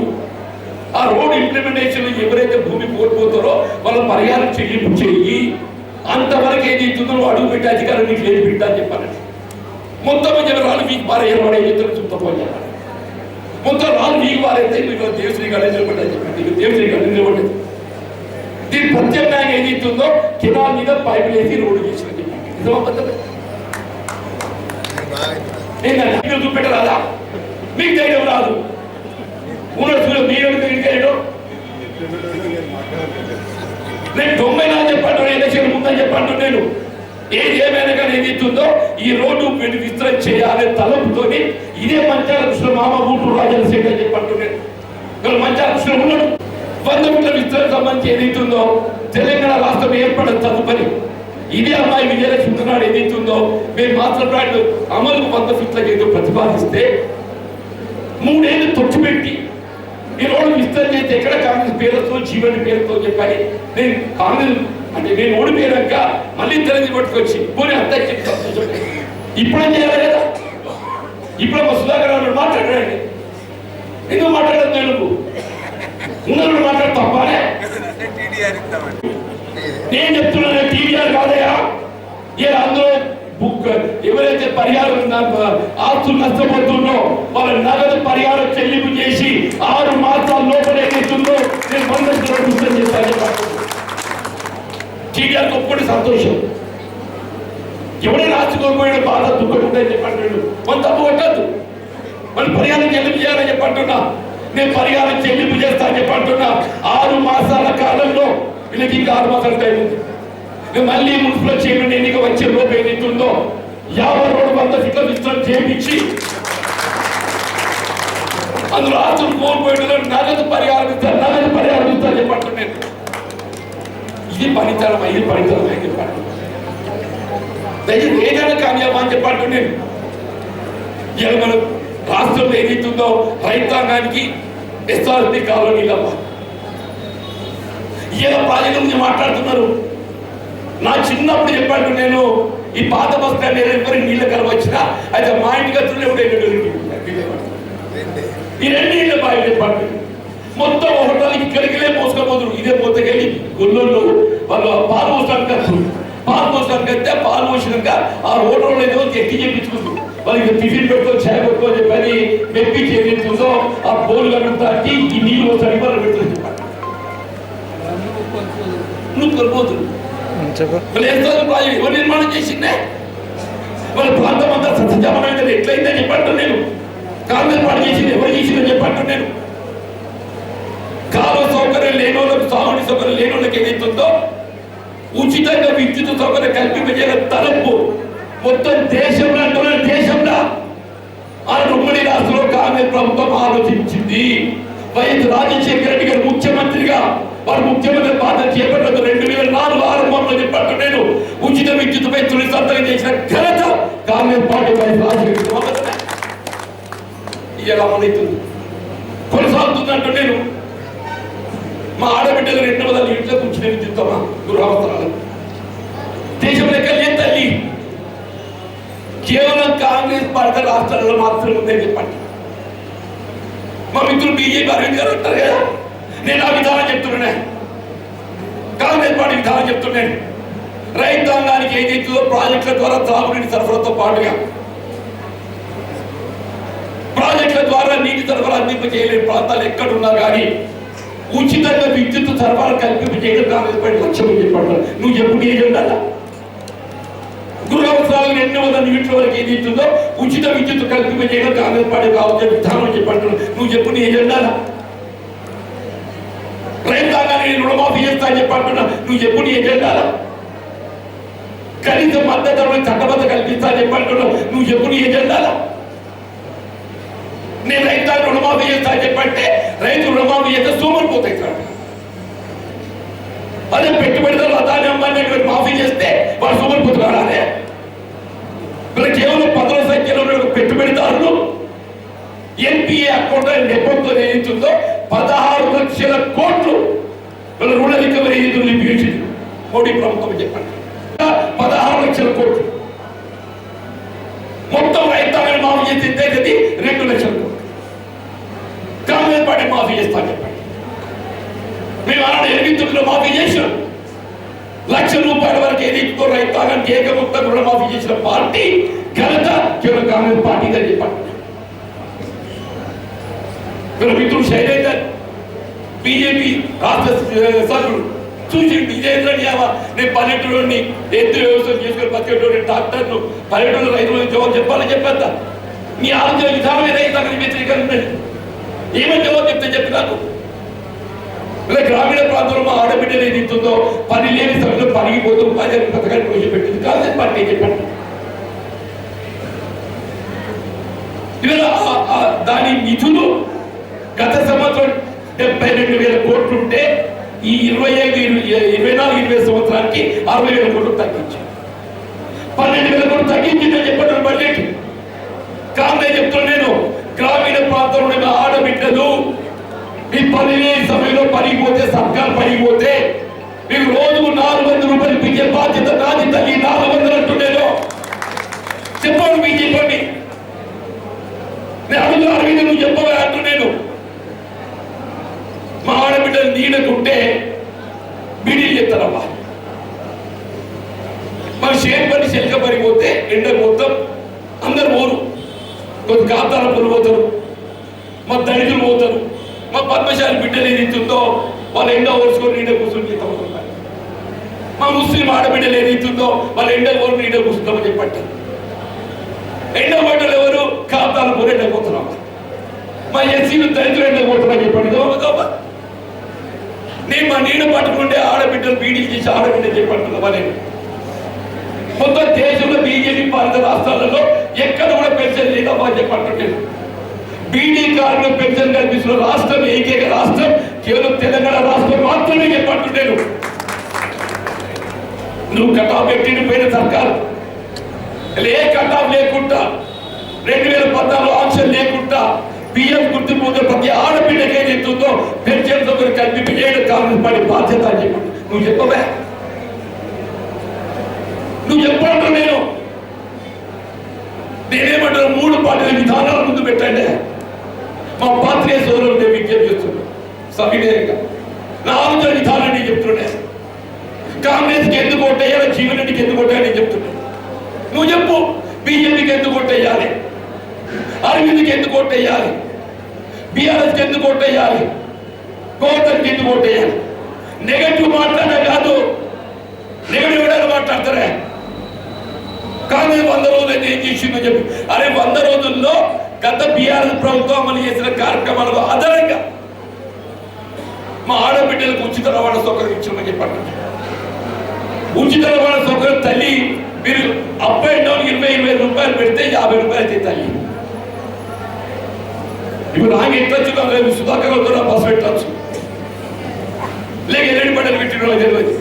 ఆ రోడ్ ఇంప్లిమెంటేషన్ ఎవరైతే భూమి కోల్పోతారో వాళ్ళ పరిహారం చెల్లింపు చెయ్యి. అంతవరకు ఏది ఇస్తుందో అడుగు పెట్టి అధికారం నీకు లేదు బిడ్డ అని చెప్పాను. మొత్తం రాళ్ళు మీకు పారేయాలి వాడు ఏం చెప్తారో చూస్తాపోయి మొత్తం రాళ్ళు మీకు పారైతే మీకు దేవశ్రీ గారు నిలబడ్డారు చెప్పండి. దేవశ్రీ గారు నిలబడ్డది దీని ప్రత్యామ్నాయం ఏది ఇస్తుందో కినాల మీద పైపులు వేసి రోడ్డు చేసిన నిజమా చూపెట్టరాదా? మీకు ధైర్యం రాదు. ఉన్నట్టు మీరు వెళ్ళడం నేను 94 చెప్పండి ఎలక్షన్ ముందని చెప్పండి. నేను ఏది ఏమైనా కానీ ఏది ఇస్తుందో ఈ రోడ్డు విస్తరణ చేయాలి తలపుతో ఇదే మంచాల కృష్ణ మామ ఊటూరు రాజేంద్ర శేఖర్ అని చెప్పంటున్నాను. మంచాల కృష్ణ ఉన్నాడు 100 మీటర్ల విస్తరణ సంబంధించి ఏదైతుందో తెలంగాణ రాష్ట్రం ఏర్పడిన తదుపరి ఇదే అమ్మాయి విజయలక్ష్మి నాడు ఏదైతుందో మేము మాస్టర్ ప్లాన్ అమలుకు 100 ఫీట్లకి ఏదో ప్రతిపాదిస్తే 3 ఏళ్ళు తొచ్చిపెట్టి ఈ రోడ్డు విస్తరణ చేస్తే ఎక్కడ కాంగ్రెస్ పేరుతో జీవన్ పేరుతో చెప్పాలి. నేను కాంగ్రెస్ అంటే నేను ఓడిపోయాక మళ్ళీ తెలంగాణ పట్టుకొచ్చి పోనీ అంతా చెప్తాను. ఇప్పుడేం చేయాలి కదా? ఇప్పుడు మా సుధాకర్ గారు మాట్లాడారండి. ఎందుకు మాట్లాడదు? నేను ఉన్నప్పుడు మాట్లాడు తప్పనే నేను చెప్తున్నాను. టీడీఆర్ కాదయా అందులో ఎవరైతే పరిహారం ఆస్తులు నష్టపోతుందో వాళ్ళ నగదు పరిహారం చెల్లింపు చేసి 6 మాసాల లోపల ఏదైతుందో నేను 100 చేస్తాను. టీడీఆర్ ఒక్కటి సంతోషం. ఎవరైనా ఆస్తుకోకపోయిన బాధ దుఃఖం ఉందని చెప్పంటాడు. కొంత తప్పు కొట్టద్దు. వాళ్ళు పరిహారం చెల్లింపు చేయాలని చెప్పంటున్నా. నేను పరిహారం చెల్లింపు చేస్తా అని చెప్పంటున్నా. 6 మాసాల కాలంలో వీళ్ళకి ఇంకా 6 మాసాల టైం ఉంది. నేను మళ్ళీ మున్సిపల్ చైర్మన్ ఎన్నిక వచ్చే లోపు ఏదైతుందో 50 రోడ్డు 100 ఫీట్ల విస్తరణ చేయించి అందులో ఆస్తులు కోల్పోయిన నగదు పరిహారం ఇస్తా చెప్పంటున్నాను. ఇది పనితనం ఇది పనితనం అని చెప్పండి. ఏదైనా కానియమా అని చెప్పంటు నేను ఇలా మన రాష్ట్రంలో ఏదైతుందో రైతాంగానికి ఎస్ఆర్పి కాలనీలమ్మా ఇలా ప్రాజెక్టు గురించి మాట్లాడుతున్నారు. నా చిన్నప్పుడు చెప్పండి నేను ఈ పాత బస్ స్టాండ్ ఎవరికి నీళ్ళ కలవ వచ్చినా అయితే మా ఇంటి గతులు ఈ 2 నీళ్ళ బాగా చెప్పండి. మొత్తం హోటల్ ఇక్కడికి మోసుకోపోతున్నారు. ఇదే పోతకెళ్ళి గొల్లు వాళ్ళు పాలు పోసడానికి వస్తే పాలు పోసినాక ఆ హోటల్ ఏదో ఎక్కి చేయించుకుంటారు. వాళ్ళకి టిఫిన్ పెట్టుకో చాయ్ పెట్టుకో చెప్పని మెప్పి చేయించుకుందో ఆ బోలు కనుక్కి ఈ నీళ్ళు పోసడానికి వాళ్ళు పెట్టుకొని చెప్పండి. నువ్వు కొలిపోతుంది ఎవరు నిర్మాణం చేసిందే వాళ్ళ ప్రాంతం అంతా సత్యజామమైందని ఎట్లయిందని చెప్పంటు నేను. కాంగ్రెస్ పార్టీ చేసింది ఎవరు చేసిందని చెప్పంటు నేను. కాలువ సౌకర్యం లేని వాళ్ళకి సాగుని సౌకర్యం లేని వాళ్ళకి ఏదైతుందో ఉచితంగా విద్యుత్ సౌకర్యం కల్పించే తలంపు మొత్తం దేశంలో అంటున్న దేశంలో ఆ ఉమ్మడి రాష్ట్రంలో కాంగ్రెస్ ప్రభుత్వం ఆలోచించింది. వైఎస్ రాజశేఖర రెడ్డి గారు ముఖ్యమంత్రిగా వారు ముఖ్యమంత్రి బాధ్యత చేపట్టదు 2004 ఆరంభంలో చెప్పట్టు నేను ఉచిత విద్యుత్పై తొలి సంతకం చేసిన ఘనత కాంగ్రెస్ పార్టీ వైఎస్ రాజశేఖర ఇలా అమలవుతుంది, కొనసాగుతుందంటూ నేను మా ఆడబిడ్డలు 200 యూనిట్లకు ఉచిత విద్యుత్ గృహావసరాలు దేశంలో కలిగే తల్లి కేవలం కాంగ్రెస్ పార్టీ రాష్ట్రాలలో మాత్రమే ఉందని చెప్పండి. మా మిత్రులు బీజేపీ అరవింద్ గారు అంటారు కదా, నేను ఆ విధానం చెప్తున్నాను, కాంగ్రెస్ పార్టీ విధానం చెప్తున్నాను. రైతాంగానికి ఏదైతుందో ప్రాజెక్టుల ద్వారా త్రాగునీటి సరఫరాతో పాటుగా ప్రాజెక్టుల ద్వారా నీటి సరఫరా అందింప చేయలేని ప్రాంతాలు ఎక్కడున్నా కానీ ఉచితంగా విద్యుత్ సరఫరా కల్పింప చేయడం కాంగ్రెస్ పార్టీ లక్ష్యం చెప్పండి. నువ్వు ఎప్పుడు ఏజెండా గృహవసరాలు 200 యూనిట్ల వరకు ఏది ఇస్తుందో ఉచిత విద్యుత్ కల్పింప చేయడం కాంగ్రెస్ పార్టీ కావచ్చు విధానం చెప్పంటున్నావు. నువ్వు చెప్పు నీ ఏజెండా. రైతాంగాన్ని రుణమాఫీ చేస్తా అని చెప్పంటున్నా, నువ్వు చెప్పు నీ ఏజెండా. కనీస మద్దతు ధరలు చట్టబద్ధ కల్పిస్తా అని చెప్పంటున్నావు, నువ్వు చెప్పు నీ ఏజెండా. నేను రైతాంగ రుణమాఫీ చేస్తా అని చెప్పంటే రైతు రుణమాఫీ చేస్తే సోమరిపోతాయి. అదే పెట్టుబడిదారులు అదాని అమ్మాయి మాఫీ చేస్తే వాడు సోమరిపోతున్నారు. అదే వీళ్ళు కేవలం 10ల సంఖ్యలో పెట్టుబడిదారులు ఎన్పిఏ అకౌంట్ నెపంతో ఏదైతుందో 16 లక్షల కోట్లు వీళ్ళ రుణ రికవరీ నిధులు నిలిపివేసింది మోడీ ప్రభుత్వం చెప్పండి. 16 లక్షల కోట్లు మొత్తం రైతాంగాన్ని మాఫీ చేస్తే 2 లక్షల కోట్లు కాంగ్రెస్ పార్టీ మాఫీ చేస్తా చెప్పండి. మేము ఆనాడు 89లో మాఫీ చేసినాం. ₹1,00,000 వరకు ఏదైతే రైతాంగానికి ఏకముక్త రుణమాఫీ చేసిన పార్టీ ఘనత కేవలం కాంగ్రెస్ పార్టీదని చెప్పండి. వీళ్ళ మిత్రుడు శైలేందర్ బీజేపీ రాష్ట్ర సభ్యుడు చూసి ఇదేంద్రనియావా నేను పల్లెటూరుని ఎద్దు వ్యవసాయం చేసుకుని బతికేటోని డాక్టర్ను పల్లెటూరు రైతులకు జవాబు చెప్పాలని చెప్పేద్దా. నీ ఆలోచన విధానం రైతాంగానికి వ్యతిరేకంగా ఏమని జవాబు చెప్తే చెప్పి నాకు. ఇలా గ్రామీణ ప్రాంతంలో మా ఆడబిడ్డలు ఏది ఇస్తుందో పని లేని సమయంలో పనిగిపోతూ ఉపాధ్యాయులు పథకాన్ని ప్రవేశపెట్టింది కాంగ్రెస్ పార్టీ చెప్పండి. ఇవాళ దాని నిధులు గత సంవత్సరం 72,000 కోట్లు ఉంటే ఈ 24-20 సంవత్సరానికి 60,000 కోట్లు తగ్గించారు. 12,000 కోట్లు తగ్గించిందని చెప్పడం బడ్జెట్. కాంగ్రెస్ చెప్తున్నా నేను గ్రామీణ ప్రాంతంలో ఉన్న ఆడబిడ్డలు మీ పని లేని సమయంలో పనిపోతే సర్కారు పనిపోతే మీకు రోజుకు 400 రూపాయలు ఇచ్చే బాధ్యత నాది తల్లి. 400 అంటున్నాను చెప్పండి మీకు చెప్పండి. నేను అడుగు అరవింద్ నువ్వు చెప్పవా అంటున్నాను. మా ఆడబిడ్డలు నీడకుంటే బీడీలు చెప్తారమ్మా. మన షేర్ పని శల్క పనిపోతే ఎండకు మొత్తం అందరు పోరు. కొంత కాంతాల పనులు పోతారు, మా దళితులు పోతారు, మా పద్మశాలి బిడ్డలు ఏది ఇస్తుందో వాళ్ళు ఎండ ఓర్చుకొని నీడ కూర్చొని చేస్తాం. మా ముస్లిం ఆడబిడ్డలు ఏది ఇస్తుందో వాళ్ళు ఎండ ఓరు నీడ కూర్చుంటామని చెప్పండి. ఎండ బట్టలు ఎవరు కాంతాల పూర ఎండపోతున్నాం. మా ఎస్సీలు దళితులు ఎండపోతున్నామని చెప్పండి. నేను మా నీడ పట్టుకుంటే ఆడబిడ్డలు బీడీలు చేసి ఆడబిడ్డలు చెప్పంటున్నా. నేను మొత్తం దేశంలో బీజేపీ పాలిత రాష్ట్రాలలో ఎక్కడ కూడా పెన్షన్ లేదమ్మా చెప్పంటున్నాను. బీడీ కార్మికులకు పెన్షన్ కల్పిస్తున్న రాష్ట్రం ఏకైక రాష్ట్రం కేవలం తెలంగాణ రాష్ట్రం మాత్రమే చెప్పంటున్నాను. నువ్వు కటాఫ్ పెట్టిన పోయిన సర్కారు ఏ కటాఫ్ లేకుండా 2014 ఆప్షన్ లేకుండా పిఎం గుర్తింపు ప్రతి ఆడబిడ్డకి ఏదైతుందో పెన్షన్ సౌకర్యం కల్పించి చేయడం కాంగ్రెస్ పార్టీ బాధ్యత అని చెప్పండి. నువ్వు చెప్పవే, నువ్వు చెప్పంటా. నేనేమంటాను 3 పార్టీల విధానాల ముందు పెట్టండి. మా పాత్రియ సోదరులు నేను విజ్ఞప్తి చేస్తున్నాను సవినయంగా. నా ఆలోచన విధానాన్ని చెప్తుండే కాంగ్రెస్కి ఎందుకు ఓటేయాలి, జీవన్ రెడ్డికి ఎందుకు ఓటేయాలని చెప్తున్నాను. నువ్వు చెప్పు. బీజేపీకి ఎందుకు ఓటేయాలి, అరవింద్కి ఎందుకు ఓటేయాలి, బీఆర్ఎస్కి ఎందుకు ఓటేయాలి, గోవర్ధన్కి ఎందుకు ఓటేయాలి. నెగటివ్ మాట్లాడే కాదు, నెగటివ్ మాట్లాడతారే. కాంగ్రెస్ 100 రోజులు ఏం చేసిందో చెప్పి. అరే 100 రోజుల్లో గత బీఆర్ఎస్ ప్రభుత్వం అమలు చేసిన కార్యక్రమాలకు అదనంగా మా ఆడబిడ్డలకు ఉచిత రవాణా సౌకర్యం ఇచ్చామని చెప్పండి. ఉచిత రవాణా సౌకర్యం తల్లి మీరు అప్ అండ్ డౌన్ 20,000 రూపాయలు పెడితే 50 రూపాయలు అయితే తల్లి. ఇప్పుడు నాకు ఎట్లొచ్చు లేదు, సుధాకర్ వద్దు బస్సు పెట్టచ్చు, లేక ఎల్లుండి పంటలు పెట్టిన తెలియదు.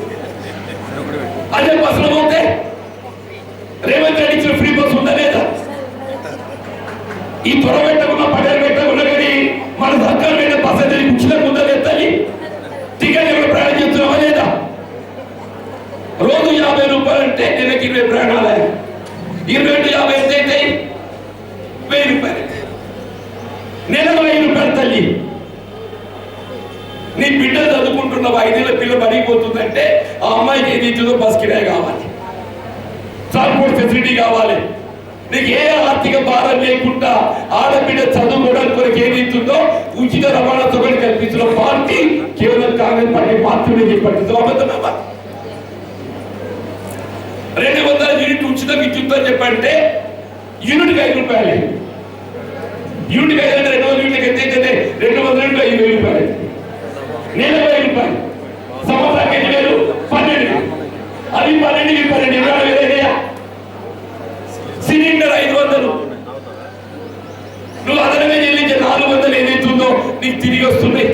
అదే బస్సులో పోతే రేవంత్ రెడ్డి ఇచ్చిన ఫ్రీ బస్సు ఉందా లేదా? ఈ త్వర పెట్టకుండా పటేలు పెట్టకుండా కానీ మన సర్కారు మీద బస్సు అయితే ఉచితంగా ఉందా లేదా? టికెట్ ఎవరు ప్రయాణం చేస్తున్నావా లేదా? రోజు 50 రూపాయలు అంటే నెలకి 20 ప్రయాణాలే, 20 50 ఎంత అయితే 1000 రూపాయలు, నెలకు 1000 రూపాయలు. తల్లి నీ బిడ్డలు చదువుకుంటున్నావు, 5 ఏళ్ళ పిల్ల పడిపోతుందంటే ఆ అమ్మాయికి ఏది ఇచ్చిందో బస్ కిరాయి కావాలి, ట్రాన్స్పోర్ట్ ఫెసిలిటీ కావాలి. నీకు ఏ ఆర్థిక భారం లేకుండా ఆడబిడ్డ చదువుకోవడానికి కొరకు ఏది ఇస్తుందో ఉచిత రవాణా సౌకర్యం కల్పించిన పార్టీ కేవలం కాంగ్రెస్ పార్టీ మాత్రమే చెప్పండి. 200 యూనిట్ ఉచిత విద్యుత్ అని చెప్పంటే యూనిట్కి 5 రూపాయలు, యూనిట్కి 5 అంటే 200 యూనిట్కి ఎంత అయితే 200 యూనిట్ 5,000 రూపాయలు, నెలకు 5 రూపాయలు, సంవత్సరానికి 5,000, 12,000, అది 12,000 24,000. సిలిండర్ 500, నువ్వు అదనంగా చెల్లించే 400 ఏదైతుందో నీకు తిరిగి వస్తున్నాయి.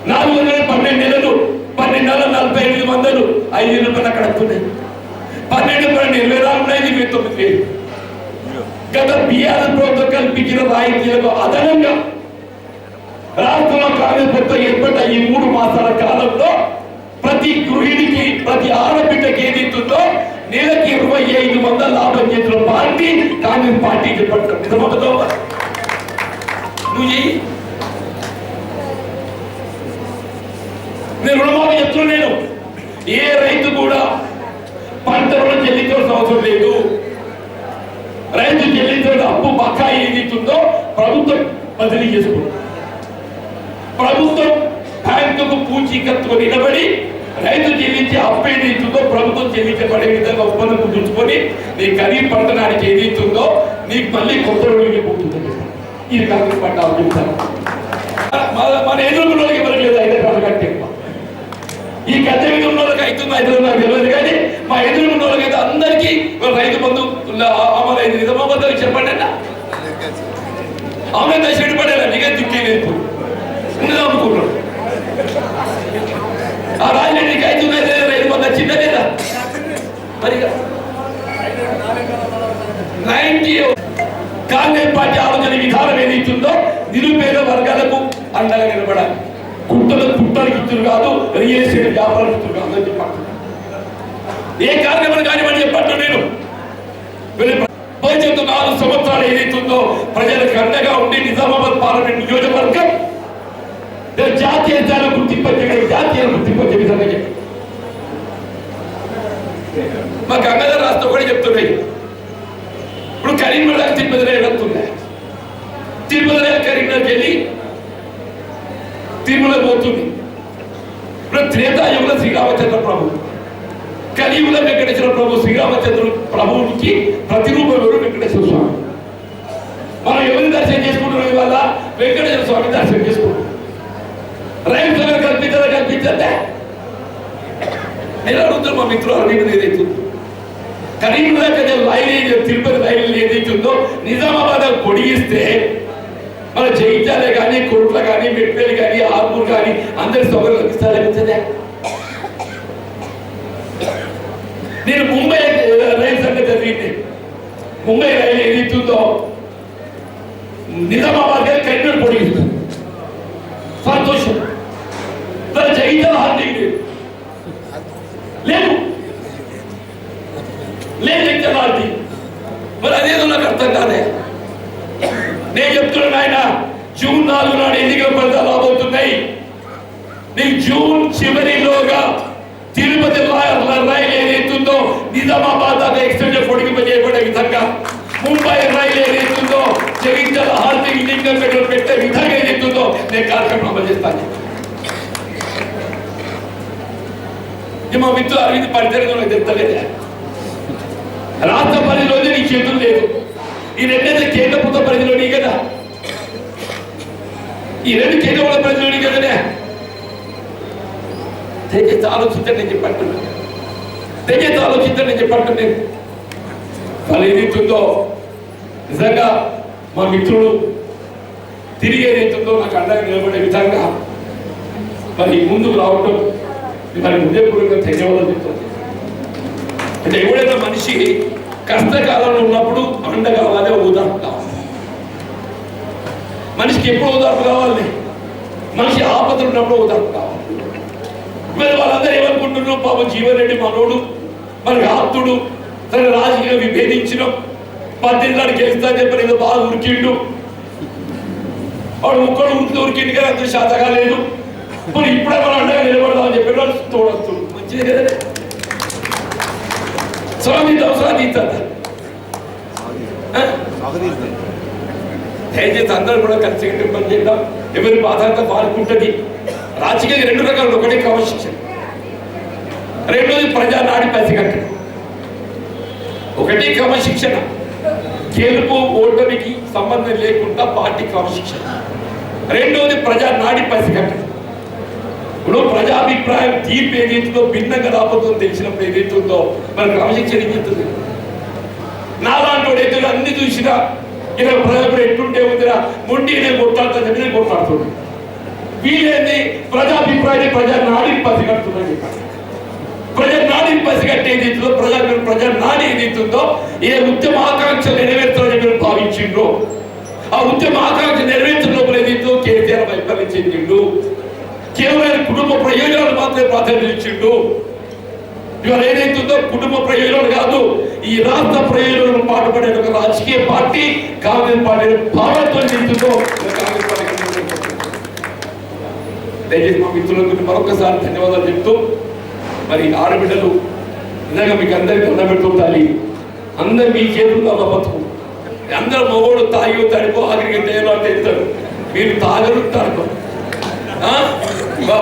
400 12 నెలలు, 12 నెలలు 45,000, 5,000 రూపాయలు అక్కడ వస్తున్నాయి. 12 20,000 ఉన్నాయి, 29,000. గత బీఆర్ఎస్ ప్రభుత్వం కల్పించిన రాయితీలకు అదనంగా రాష్ట్రంలో కాంగ్రెస్ ప్రభుత్వం ఏర్పడ్డ ఈ 3 మాసాల కాలంలో ప్రతి గృహిణికి, ప్రతి ఆడబిడ్డకి ఏదైతుందో నెలకి 2,500 లాభం చేసిన పార్టీ కాంగ్రెస్ పార్టీ చెప్పండి. నిజమవుతుందో నువ్వు చెయ్యి. నేను రుణమాఫీ చెప్తున్నాను, ఏ రైతు కూడా పంట రుణం చెల్లించాల్సిన అవసరం లేదు. రైతు చెల్లించిన అప్పు బకాయి ఏదైతుందో ప్రభుత్వం బదిలీ చేసుకుంటుంది. ప్రభుత్వం బ్యాంకుకు పూచీకత్తుకు నిలబడి రైతు చెల్లించే అప్పు ఏదైతుందో ప్రభుత్వం చెల్లించబడే విధంగా ఒప్పందం కుదుర్చుకొని నీ ఖరీఫ్ పంటనానికి ఏదైతుందో నీకు మళ్ళీ కొత్త రోజులు పోతుందని ఇది కాంగ్రెస్ పార్టీ ఆలోచిస్తారు. మన ఎదురుకున్న వాళ్ళకి ఎవరికి లేదు 5 ఎకరాల కంటే ఎక్కువ. ఈ గద్దె మీద ఉన్న వాళ్ళకి అవుతుందో అయితే నాకు తెలియదు, కానీ మా ఎదురుకున్న వాళ్ళకి అయితే అందరికీ రైతు బంధు అమలైంది. నిజామాబాద్ చెప్పండి అన్న, ఆమె దశడి పడేలా నీకే దిక్కే లేదు అనుకున్నాడు. ఆ రాజధానికి 5 రైతు బంధు వచ్చిందా లేదా? మరి 90 కాంగ్రెస్ పార్టీ ఆలోచన విధానం ఏదైతుందో నిరుపేద వర్గాలకు అండగా నిలబడాలి. కుట్టలకు ఇచ్చులు కాదు, రియల్ ఎస్టేట్ వ్యాపారం ఇచ్చులు కాదు అని చెప్పండి. ఏ కార్యక్రమం కానివ్వండి చెప్పండి. నేను భవిష్యత్తు 4 సంవత్సరాలు ఏదైతుందో ప్రజలకు అండగా ఉండి నిజామాబాద్ పార్లమెంట్ నియోజకవర్గం జాతీయ స్థాయిలో గుర్తింపొచ్చే విధంగా చెప్పి మా గంగాధర్ రాష్ట్రం కూడా చెప్తున్నాయి. ఇప్పుడు కరీంనగర్ తిరుపతి వెళ్తున్నాయి, తిరుపతి కరీంనగర్కి వెళ్ళి తిరుమల పోతుంది. ఇప్పుడు త్రేతాయుగంలో శ్రీరామచంద్ర ప్రభు, కలియుగంలో వెంకటేశ్వర ప్రభు. శ్రీరామచంద్ర ప్రభువుకి ప్రతిరూపం ఎవరు? వెంకటేశ్వర స్వామి. మనం ఎవరిని దర్శనం చేసుకుంటున్నాం? ఇవాళ వెంకటేశ్వర స్వామి దర్శనం చేసుకుంటున్నాం. రైలు సగం కల్పించదే నేను అడుగుతాను మా మిత్రులు అడిగిన ఏదైతుందో కరీంనగర్ రైలు తిరుపతి రైలు ఏదైతుందో నిజామాబాద్ పొడిగిస్తే మన జగిత్యాల కానీ, కొరుట్ల కానీ, మెట్పల్లి కానీ, ఆర్మూర్ కానీ అందరి సౌకర్యం కల్పిస్తారు లభించదే. నేను ముంబై రైలు సంగతి జరిగింది. ముంబై రైలు ఏదైతుందో నిజామాబాద్ కానీ కరీంనగర్ పొడిగిస్తుంది. సంతోషం. తన జగిత్యాల హార్దింగ్ లేదు జగిత్యాల హార్దింగ్. మరి అదేదో నాకు అర్థం కాదే. నేను చెప్తున్నాను ఆయన, జూన్ 4 నాడు ఎన్నికల ఫలితాలు రాబోతున్నాయి. నీకు జూన్ చివరిలోగా తిరుపతి రైలు ఏదైతుందో నిజామాబాద్ దాకా ఎక్స్టెండ్ పొడిగింపజేయబడే విధంగా, ముంబై రైలు ఏదైతుందో జగిత్యాల హార్దింగ్ లింగం పెట్టే విధంగా ఏదైతుందో నేను కార్యక్రమం అమలు చేస్తాను. మా మిత్రులు అరవింద్ పరిచయం చెప్తలేదే. రాష్ట్ర పరిధిలోనే నీ చేతులు లేదు. ఈ 2 అయితే కేంద్ర ప్రభుత్వ పరిధిలోని కదా, ఈ 2 కేంద్ర ప్రభుత్వ పరిధిలోని కదనే. దయచేసి ఆలోచించండి నేను చెప్పంటున్నాను. దయచేసి ఆలోచించండి నేను చెప్పంటున్నాను. వాళ్ళు ఏదైతుందో నిజంగా మా మిత్రులు తిరిగి ఏదైతుందో నాకు అండగా నిలబడే విధంగా మరి ముందుకు రావడం మరి హృదయపూర్వకంగా ధన్యవాదాలు చెప్తాను. అంటే ఎవడైనా మనిషి కష్టకాలంలో ఉన్నప్పుడు అండ కావాలి, ఓదార్పు కావాలి. మనిషికి ఎప్పుడు ఓదార్పు కావాలి? మనిషి ఆపదలు ఉన్నప్పుడు ఓదార్పు కావాలి. మరి వాళ్ళందరూ ఏమనుకుంటున్నారు? పాపం జీవన్ రెడ్డి మనోడు, మనకి ఆప్తుడు, తన రాజకీయ విభేదించడం, 18 నాడు గెలుస్తా చెప్పని ఏదో బాగా ఉరికిండు, వాడు ముక్కడు ఉరికిండు కానీ అంత శాతగా లేదు. మరి ఇప్పుడే మనం అండగా నిలబడదామని చెప్పి వాళ్ళు తోడొస్తు మంచిదే కదా. దయచేసి అందరూ కూడా కలిసి పని చేద్దాం. ఎవరి బాధ్యత పాల్గొంటుంది. రాజకీయ 2 రకాలు. ఒకటి క్రమశిక్షణ, రెండోది ప్రజా నాడి పసిగట్టడం. ఒకటి క్రమశిక్షణ, గెలుపు ఓటమికి సంబంధం లేకుండా పార్టీ క్రమశిక్షణ. రెండోది ప్రజా నాడి పసిగట్టడం. ఇప్పుడు ప్రజాభిప్రాయం తీర్పు ఏదైతుందో భిన్నంగా రాబోతుందో తెలిసినప్పుడు ఏదైతుందో మన క్రమశిక్షణ చెప్తుంది. నాలాంటి వాడు అయితే అన్ని చూసినా ఇలా ప్రజలు ఎట్టుంటే ఉందిరా మొండినే కొట్టాడుతా చెప్పి కొట్టాడుతుంది. వీళ్ళేది ప్రజాభిప్రాయాన్ని ప్రజా నాడిని పసిగడుతుందని చెప్పారు. ప్రజా నాడిని పసిగట్టి ఏదైతుందో ప్రజా నాడి ఏదైతుందో ఏ ఉద్యమ ఆకాంక్ష నెరవేర్చాలని మీరు భావించిండ్రో ఆ ఉద్యమ ఆకాంక్ష నెరవేర్చడం లోపల ఏదైతుందో కేసీఆర్ వైఫల్యం చెందిండు. కేవలం కుటుంబ ప్రయోజనాలు మాత్రమే ప్రాధాన్యత ఇచ్చిండు. ఇవాళ ఏదైతుందో కుటుంబ ప్రయోజనాలు కాదు, ఈ రాష్ట్ర ప్రయోజనాలను పాటుపడే ఒక రాజకీయ పార్టీ కాంగ్రెస్ పార్టీ భావంతో నింపుతో కాంగ్రెస్ పార్టీ. దయచేసి మా మిత్రులకు మరొకసారి ధన్యవాదాలు చెప్తూ, మరి ఆడబిడ్డలు నిజంగా మీకు అందరికీ ఉండబెడుతుంటాలి. అందరు మీ చేతుల్లో బతుకు. అందరూ మగోడు తాగి తడిపో ఆఖరికి తేలాంటి వెళ్తారు. మీరు తాగరు తడపరు.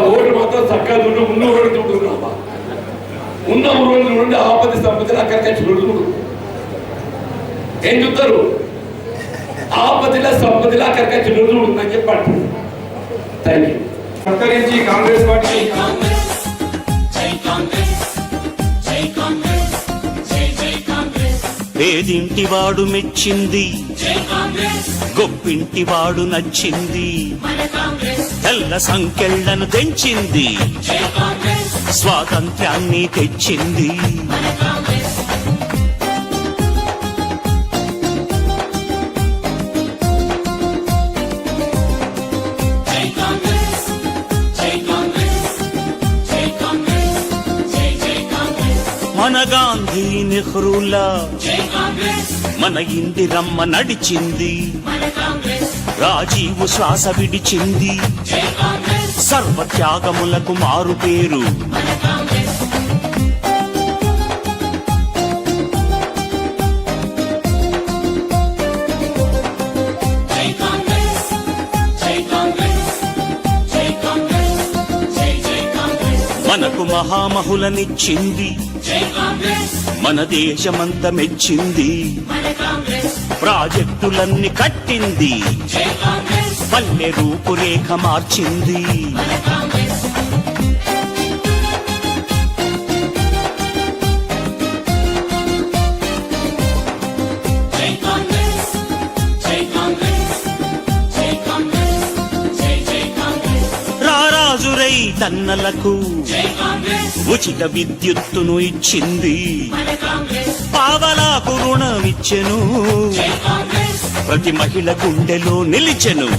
ఓటు మాత్రం చక్కగా ఉన్న ఊరు చూడున్నామా, ఉన్న ఊరు నుండి ఆపద సంపదలు అక్కడికి చూడు. ఏం చూస్తారు? ఆపదల సంపదలు అక్కడికి చూడు ఉందని చెప్పండి. Thank you. సత్కరించి కాంగ్రెస్ పార్టీ పేదింటివాడు మెచ్చింది, గొప్పింటివాడు నచ్చింది, తెల్ల సంకెళ్లను తెంచింది, స్వాతంత్ర్యాన్ని తెచ్చింది. మన గాంధీ నెహ్రూలా మన ఇందిరమ్మ నడిచింది, రాజీవు శ్వాస విడిచింది, సర్వత్యాగములకు మారు పేరు. మనకు మహామహులనిచ్చింది, మన దేశమంతా మెచ్చింది, ప్రాజెక్టులన్నీ కట్టింది, పల్లె రూపురేఖ మార్చింది. రారాజురై తన్నలకు ఉచిత విద్యుత్తును ఇచ్చింది, పావలాకు రుణమిచ్చెను, ప్రతి మహిళ గుండెలో నిలిచెను.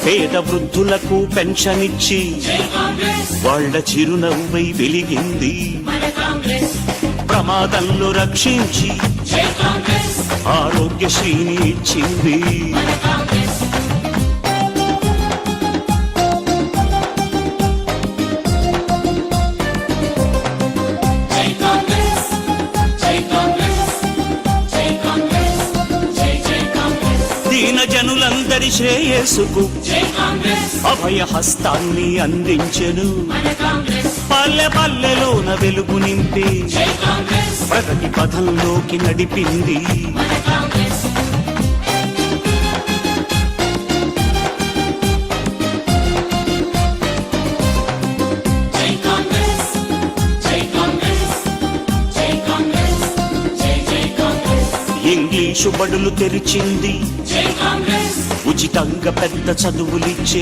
పేద వృద్ధులకు పెన్షన్ ఇచ్చి వాళ్ళ చిరునవ్వై వెలిగింది, ప్రమాదంలో రక్షించి ఆరోగ్యశ్రీని ఇచ్చింది. దీన జనులందరి శ్రేయస్సుకు అభయ హస్తాన్ని అందించెను, పల్లె పల్లెలోన వెలుగు నింపి ప్రగతి పథంలోకి నడిపింది. ఇంగ్లీషు బడులు తెరిచింది, ఉచితంగా పెద్ద చదువులిచ్చే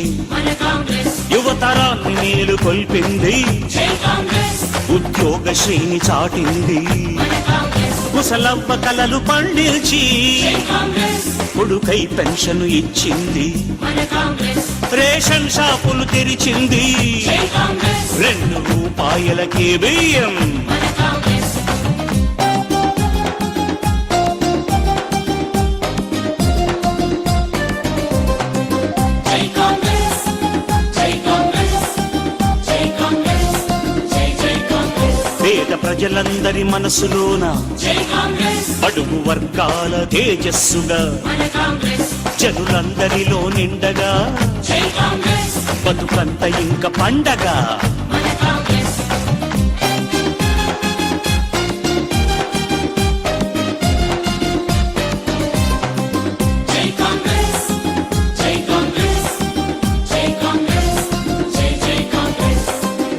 యువతరాన్ని మేలు కొల్పింది, ఉద్యోగ శ్రేణి చాటింది, ముసలవ్వ కలలు పండించి కొడుకై పెన్షన్ ఇచ్చింది, రేషన్ షాపులు తెరిచింది, 2 రూపాయలకే బియ్యం. పేద ప్రజలందరి మనసులోన అడుగు వర్గాల తేజస్సుగా జనులందరిలో నిండగా బతుకంత ఇంక పండగ.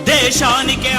దేశానికే